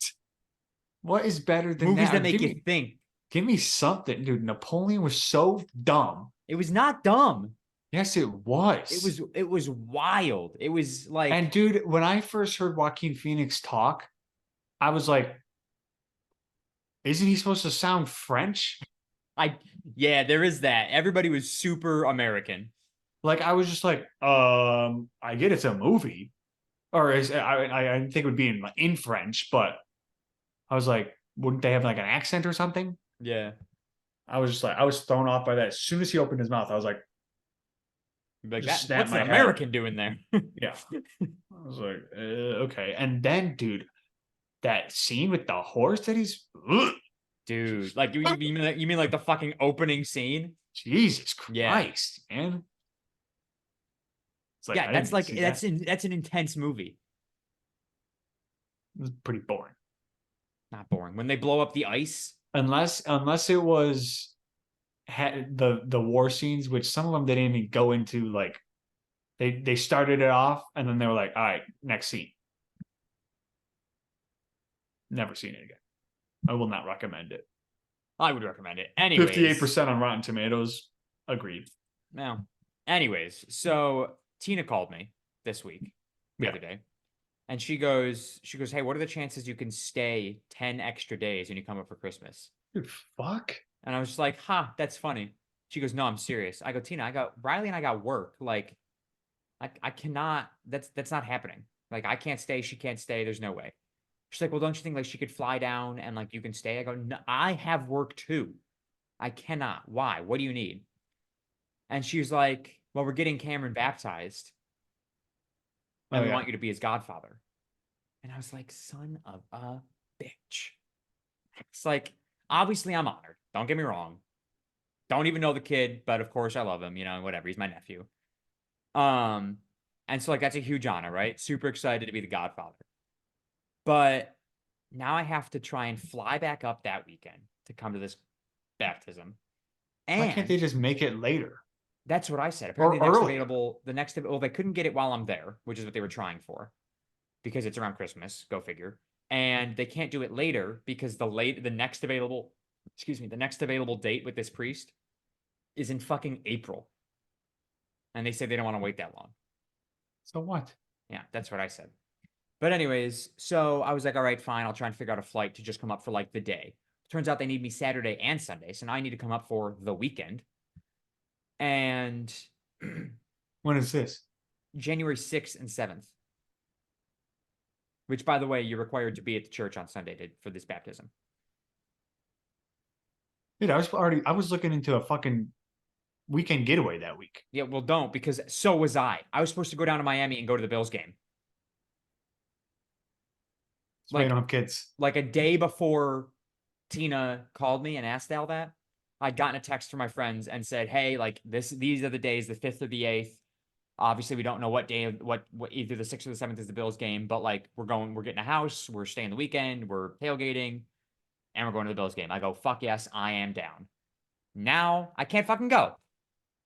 What is better than Movies that? that make you think. Give me something, dude. Napoleon was so dumb. It was not dumb. Yes, it was. It was wild. It was like, and dude, when I first heard Joaquin Phoenix talk, I was like, isn't he supposed to sound French? Yeah, there is that. Everybody was super American. Like I was just like, I get it's a movie, or I didn't think it would be in French, but I was like, wouldn't they have like an accent or something? Yeah. I was just like, I was thrown off by that. As soon as he opened his mouth, I was like, what's an American doing there? Yeah. I was like, okay. And then, dude, that scene with the horse that he's, dude, like you mean like the fucking opening scene? Jesus Christ, man. It's like, that's an intense movie. It was pretty boring. Not boring. When they blow up the ice. Unless it was the war scenes, which some of them they didn't even go into. Like they started it off and then they were like, all right, next scene. Never seen it again. I will not recommend it. I would recommend it. Anyways. 58% on Rotten Tomatoes. Agreed. Now, anyways, so Tina called me this week, the other day. And she goes, hey, what are the chances you can stay 10 extra days when you come up for Christmas? Dude, fuck. And I was just like, that's funny. She goes, no, I'm serious. I go, Tina, Riley and I got work. Like, I cannot, that's not happening. Like, I can't stay. She can't stay. There's no way. She's like, well, don't you think like she could fly down and like you can stay? I go, no, I have work too. I cannot. Why? What do you need? And she's like, well, we're getting Cameron baptized. And we want you to be his godfather. And I was like, son of a bitch. It's like, obviously I'm honored. Don't get me wrong. Don't even know the kid, but of course I love him, whatever. He's my nephew. And so like, that's a huge honor, right? Super excited to be the godfather. But now I have to try and fly back up that weekend to come to this baptism. And why can't they just make it later? That's what I said. Apparently, they couldn't get it while I'm there, which is what they were trying for, because it's around Christmas. Go figure. And they can't do it later because the next available date with this priest is in fucking April. And they say they don't want to wait that long. So what? Yeah, that's what I said. But anyways, so I was like, all right, fine. I'll try and figure out a flight to just come up for like the day. Turns out they need me Saturday and Sunday. So now I need to come up for the weekend. And when is this? January 6th and 7th. Which, by the way, you're required to be at the church on Sunday for this baptism. Dude, I was looking into a fucking weekend getaway that week. Yeah, well, don't, because so was I. I was supposed to go down to Miami and go to the Bills game. Like, you don't have kids. Like a day before Tina called me and asked all that, I'd gotten a text from my friends and said, hey, like these are the days, the 5th or the 8th. Obviously, we don't know what day, what either the 6th or the 7th is the Bills game, but like we're getting a house, we're staying the weekend, we're tailgating, and we're going to the Bills game. I go, fuck yes, I am down. Now I can't fucking go.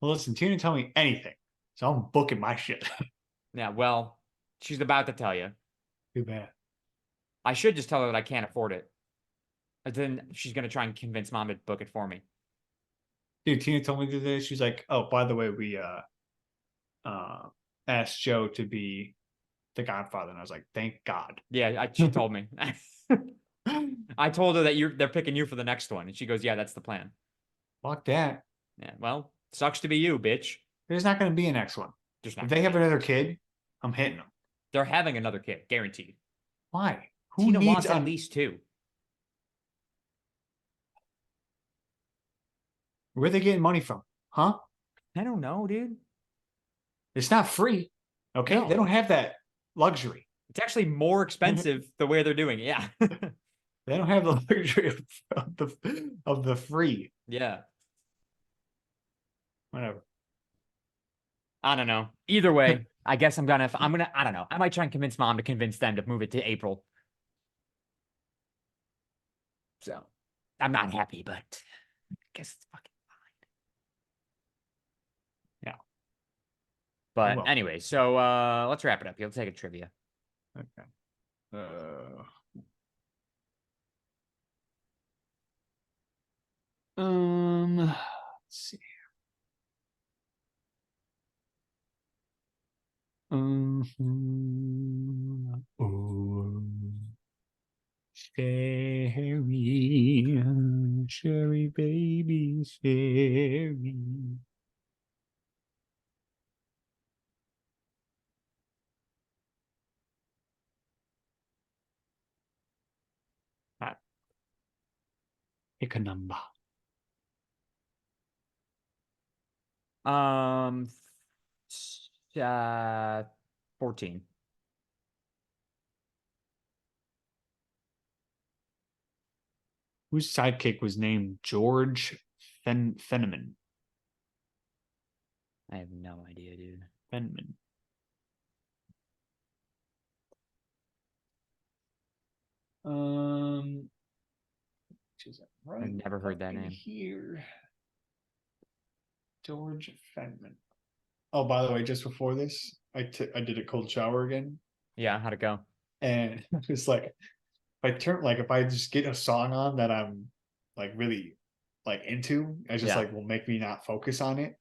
Well, listen, Tina didn't tell me anything, so I'm booking my shit. Yeah, well, she's about to tell you. Too bad. I should just tell her that I can't afford it. And then she's going to try and convince mom to book it for me. Dude, Tina told me today, she's like, oh, by the way, we asked Joe to be the godfather. And I was like, thank God. Yeah, she told me. I told her that they're picking you for the next one. And she goes, yeah, that's the plan. Fuck that. Yeah, well, sucks to be you, bitch. There's not going to be a next one. If they have another kid, I'm hitting them. They're having another kid, guaranteed. Why? Tina wants at least 2. Where are they getting money from? Huh? I don't know, dude. It's not free. Okay? No. They don't have that luxury. It's actually more expensive the way they're doing it. Yeah. They don't have the luxury of the free. Yeah. Whatever. I don't know. Either way, I guess I'm gonna, I don't know. I might try and convince mom to convince them to move it to April. So I'm not happy, but I guess it's fucking fine. Yeah. But Well, anyway, so let's wrap it up here. Let's take a trivia. okay. Let's see. Oh, Sherry, Sherry, baby, Sherry. Pick a number. Um, 14. Whose sidekick was named George Fenneman? I have no idea, dude. Fenneman. Which is right? I've never heard that name. Here, George Fenneman. Oh, by the way, just before this, I did a cold shower again, Yeah, how'd it go? and it's like if I just get a song on that I'm like really like into, I just Yeah. like will make me not focus on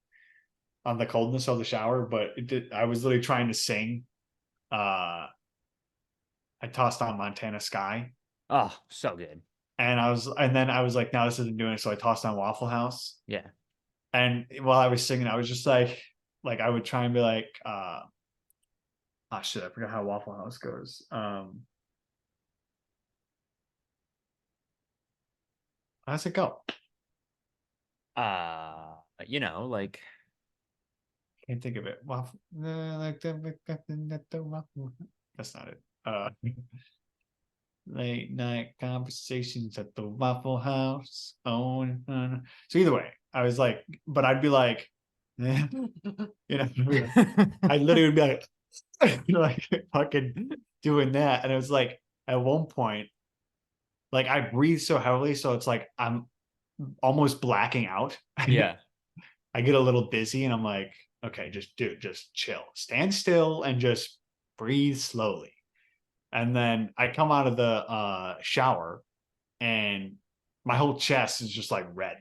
the coldness of the shower. But I was literally trying to sing. I tossed on Montana Sky, Oh, so good. and then I was like, no, this isn't doing it. So I tossed on Waffle House. Yeah. And while I was singing, I was just like I would try and be like, oh shit, I forgot how Waffle House goes. How's it go? You know, like Can't think of it. Waffle, that's not it. Late night conversations at the Waffle House. Oh, so either way, I was like, but I'd be like, you know, I literally would be like, like fucking doing that, and it was like at one point, like I breathe so heavily, so it's like I'm almost blacking out. yeah. I get a little dizzy, and I'm like, okay, just chill, stand still, and just breathe slowly. And then I come out of the shower, and my whole chest is just like red,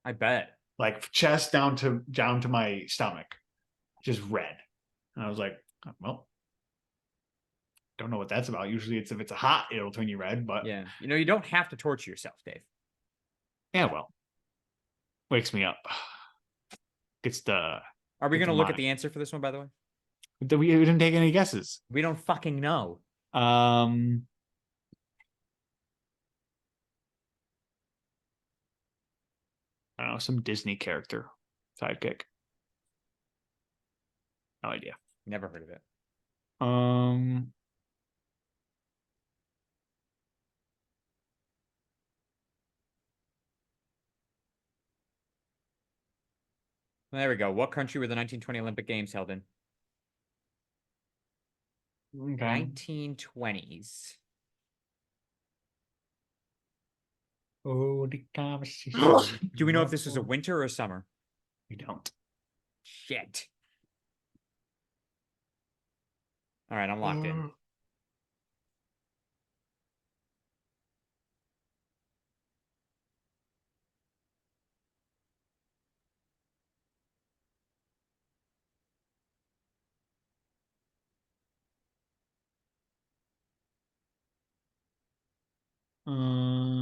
I bet. like chest down to my stomach, just red. And I was like, well, don't know what that's about. Usually, it's if it's hot, it'll turn you red. But Yeah. You know, you don't have to torture yourself, Dave. yeah, well, wakes me up. Gets the Are we get the gonna look at mind. the answer for this one, by the way? We didn't take any guesses. We don't fucking know. Um, I don't know, some Disney character sidekick. No idea. Never heard of it. Um, There we go. What country were the 1920 Olympic Games held in? okay. 1920s. Oh, the conversation. Do we know if this was a winter or a summer? We don't. Shit. All right, I'm locked in.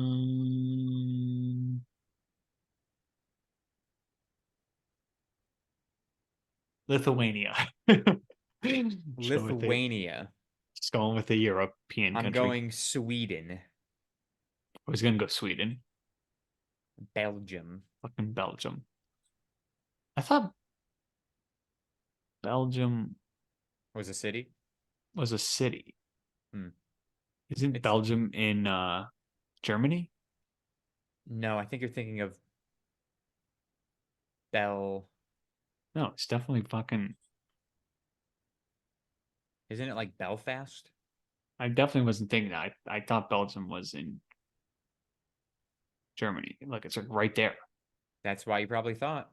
Um, Lithuania. Lithuania. Just going with the European I'm country. going Sweden. I was gonna go Sweden. Belgium. Fucking Belgium. I thought Belgium Was a city? was a city. Hmm. Isn't Belgium in Germany? No, I think you're thinking of Bell. No, it's definitely fucking. Isn't it like Belfast? I definitely wasn't thinking that. I thought Belgium was in Germany. Look, it's like right there. That's why you probably thought.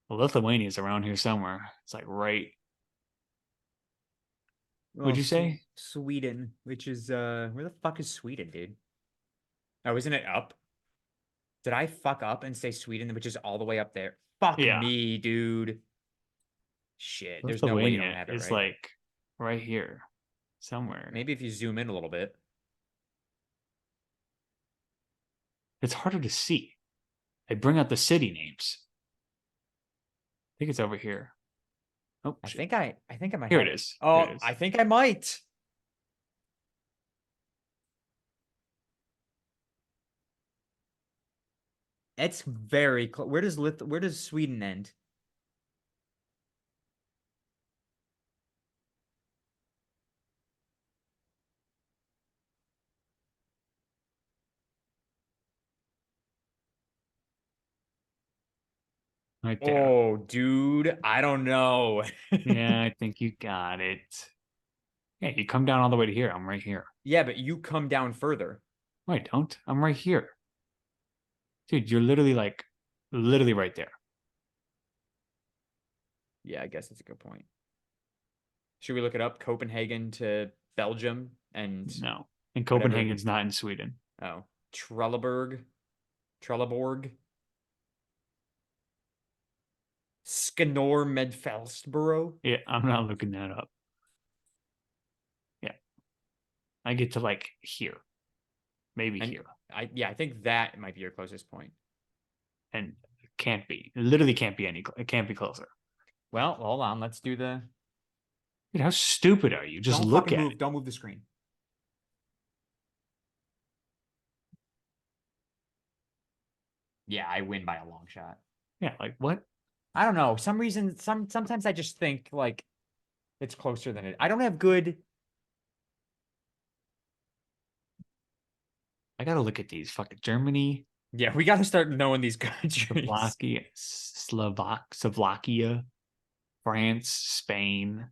Well, Lithuania is around here somewhere. It's like right. Well, Would you say? Sweden, which is where the fuck is Sweden, dude? Oh, isn't it up? Did I fuck up and say Sweden, which is all the way up there? Fuck Yeah, me, dude. Shit, there's no way you don't Lithuania have it, is right? like right here somewhere. Maybe if you zoom in a little bit. It's harder to see. They bring out the city names. I think it's over here. Oh shit. I think I might Here have it it. is. Here Oh, it is. I think I might. It's very close. Where does Sweden end? Right there. Oh, dude, I don't know. Yeah, I think you got it. Yeah, you come down all the way to here. I'm right here. Yeah, but you come down further. No, I don't. I'm right here. Dude, you're literally like literally right there. Yeah, I guess that's a good point. Should we look it up? Copenhagen to Belgium and No. And whatever. Copenhagen's not in Sweden. Oh, Trelleborg, Skanor Medfalsboro. Yeah, I'm not looking that up. Yeah. I get to like here. Maybe And here. I think that might be your closest point. And it can't be. It literally can't be it can't be closer. Well, hold on. Let's do the. Dude, how stupid are you? Just Don't look fucking at move. it. Don't move the screen. Yeah, I win by a long shot. Yeah, like what? I don't know. Some reason, sometimes I just think like it's closer than it. I don't have good. I gotta look at these. Fucking Germany, Yeah, we got to start knowing these countries. Slovakia, France, Spain,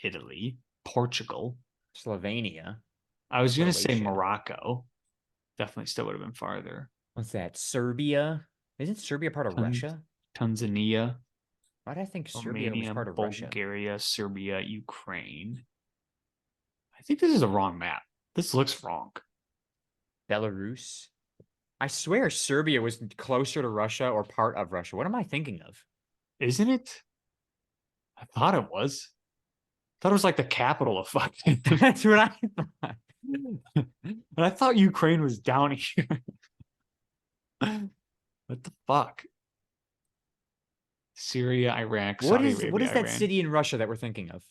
Italy, Portugal. Slovenia, I was gonna say Croatia. Morocco. Definitely still would have been farther. What's that? Serbia? Isn't Serbia part of Russia? Tanzania, Why did I think Serbia was Romania, part of Russia? Bulgaria, Serbia, Ukraine. I think this is a wrong map. This looks wrong. Belarus? I swear Serbia was closer to Russia or part of Russia. What am I thinking of? Isn't it? I thought it was. I thought it was like the capital of fucking. That's what I thought. But I thought Ukraine was down here. What the fuck? Syria, Iraq, Saudi What Arabia, is that Iran. city in Russia that we're thinking of?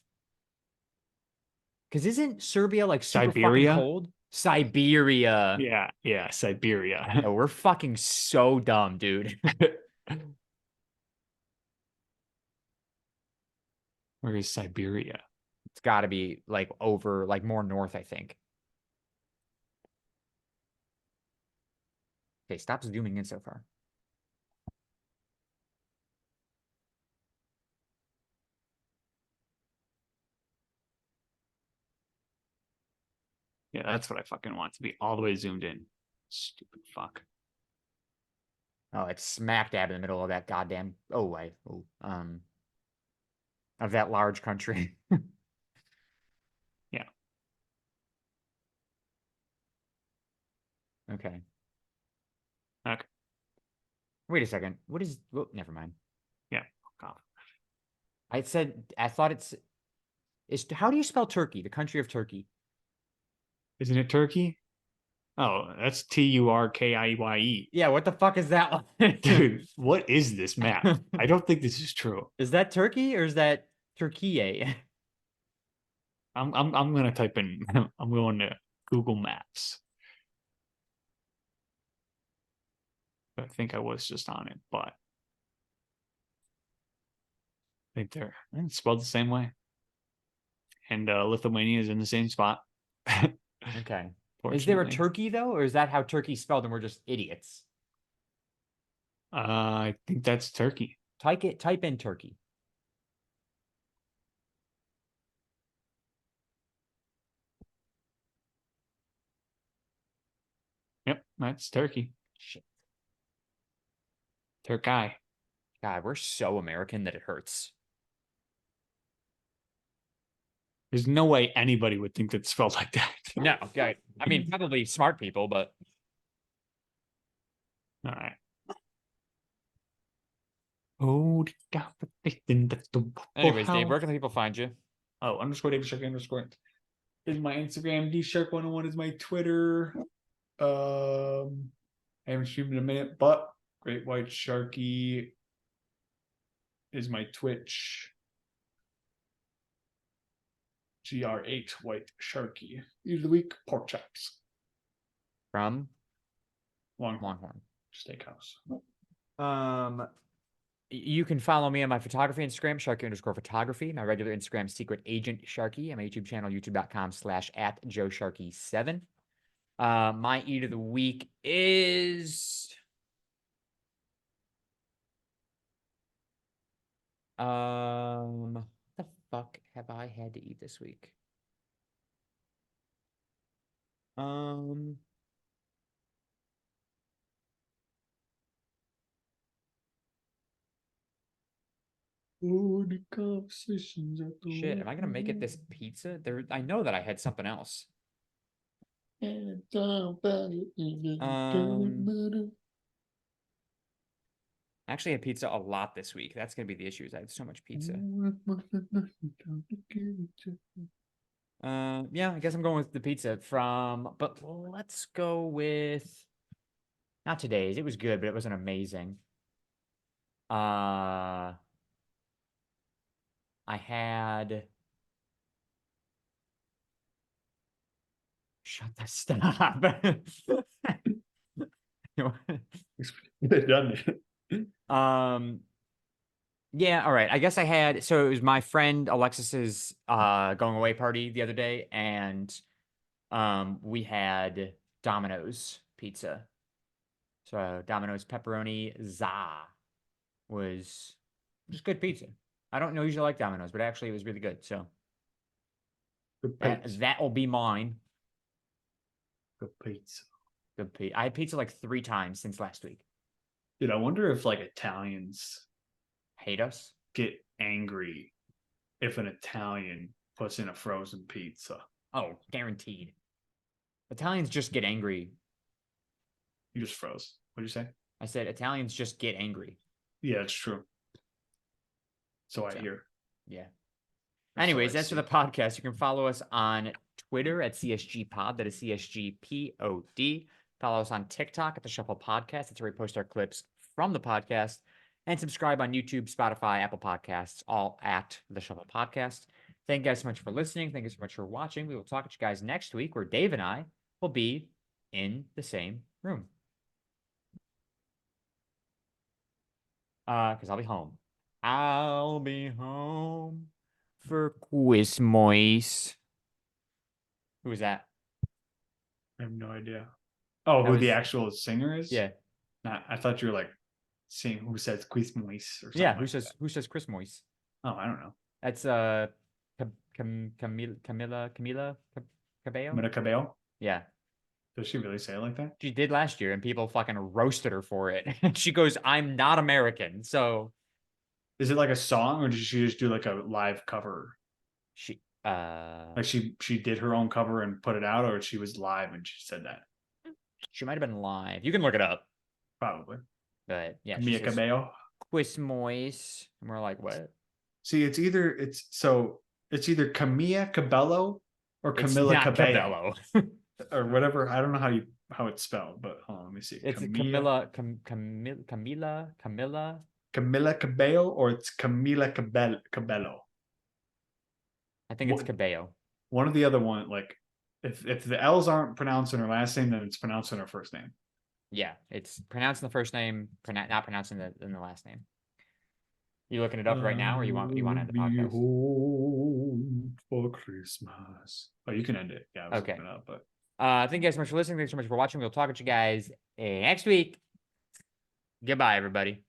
Because isn't Serbia like super fucking Siberia? cold? Siberia. Yeah, yeah, Siberia. No, we're fucking so dumb, dude. Where is Siberia? It's got to be like over, like more north, I think. Okay, stop zooming in so far. Yeah, that's what I fucking want to be all the way zoomed in. Stupid fuck. Oh, it's smack dab in the middle of that goddamn. Of that large country. Yeah. Okay. Okay. Wait a second. What is? Oh, never mind. Yeah. Fuck off. I thought it's. How do you spell Turkey? The country of Turkey. Isn't it Turkey? Oh, that's Turkiye. Yeah. What the fuck is that one? Dude, what is this map? I don't think this is true. Is that Turkey or is that Turkey? I'm gonna type in I'm going to Google Maps. I think I was just on it, but right there. It's spelled the same way. and Lithuania is in the same spot. Okay. Is there a Fortunately. Turkey though, or is that how Turkey's spelled and we're just idiots? I think that's Turkey. Type in Turkey. Yep, that's Turkey. Shit. Turkey. God, we're so American that it hurts. There's no way anybody would think that's spelled like that. No, okay. I mean, probably smart people, but All right. Oh, anyways, Dave, where can people find you? Oh, underscore David Shark underscore is my Instagram. DShark101 is my Twitter. I haven't streamed in a minute, but Great White Sharky is my Twitch. GR8 White Sharky. Eat of the week, pork chops. From Longhorn Steakhouse. You can follow me on my photography Instagram, Sharky_photography. My regular Instagram, Secret Agent Sharky. And my YouTube channel, youtube.com/@JoeSharky7. My eat of the week is what the fuck have I had to eat this week? Oh, the conversations at the Shit, am I gonna make it this pizza? I know that I had something else. Actually, I had pizza a lot this week. That's gonna be the issue. Is I had so much pizza. Yeah, I guess I'm going with the pizza but let's go with not today's. It was good, but it wasn't amazing. I had shut the stop. Done it. Yeah, all right. I guess I had so it was my friend Alexis's going away party the other day, and we had Domino's pizza. So Domino's pepperoni za was just good pizza. I don't usually like Domino's, but actually it was really good. So that will be mine. Good pizza. Good pizza. I had pizza like 3 times since last week. Dude, I wonder if like Italians Hate us? get angry if an Italian puts in a frozen pizza. Oh, guaranteed. Italians just get angry. You just froze. What'd you say? I said Italians just get angry. Yeah, it's true. So I hear. Yeah. Anyways, so that's for the podcast. You can follow us on Twitter at CSGPod. That is CSGPOD. Follow us on TikTok at The Shuffle Podcast. That's where we post our clips from the podcast. And subscribe on YouTube, Spotify, Apple Podcasts, all at The Shuffle Podcast. Thank you guys so much for listening. Thank you so much for watching. We will talk to you guys next week where Dave and I will be in the same room. Because I'll be home. I'll be home for Christmas. Who is that? I have no idea. Oh, who the actual singer is? Yeah. I thought you were like seeing who says Christmas or something. Yeah, who says Christmas? Oh, I don't know. That's Camila Cabello? Camila Cabello? Yeah. Does she really say it like that? She did last year, and people fucking roasted her for it. She goes, "I'm not American." So, is it like a song, or did she just do like a live cover? She like she did her own cover and put it out, or she was live and she said that. She might have been live. You can look it up. Probably. But yeah, Camila Cabello. Christmas, and we're like, what? See, it's either Camila Cabello or Camila Cabello. Or whatever. I don't know how it's spelled, but hold on, let me see. It's Camila Cabello, or it's Camila Cabello. I think it's Cabello. One of the other one, like if the L's aren't pronounced in her last name, then it's pronounced in her first name. Yeah, it's pronounced in the first name, not pronounced in the last name. You looking it up right now, or you want to end the podcast? Home for Christmas. Oh, you can end it. Yeah, I was Okay. looking it up, but Thank you guys so much for listening. Thanks so much for watching. We'll talk at you guys next week. Goodbye, everybody.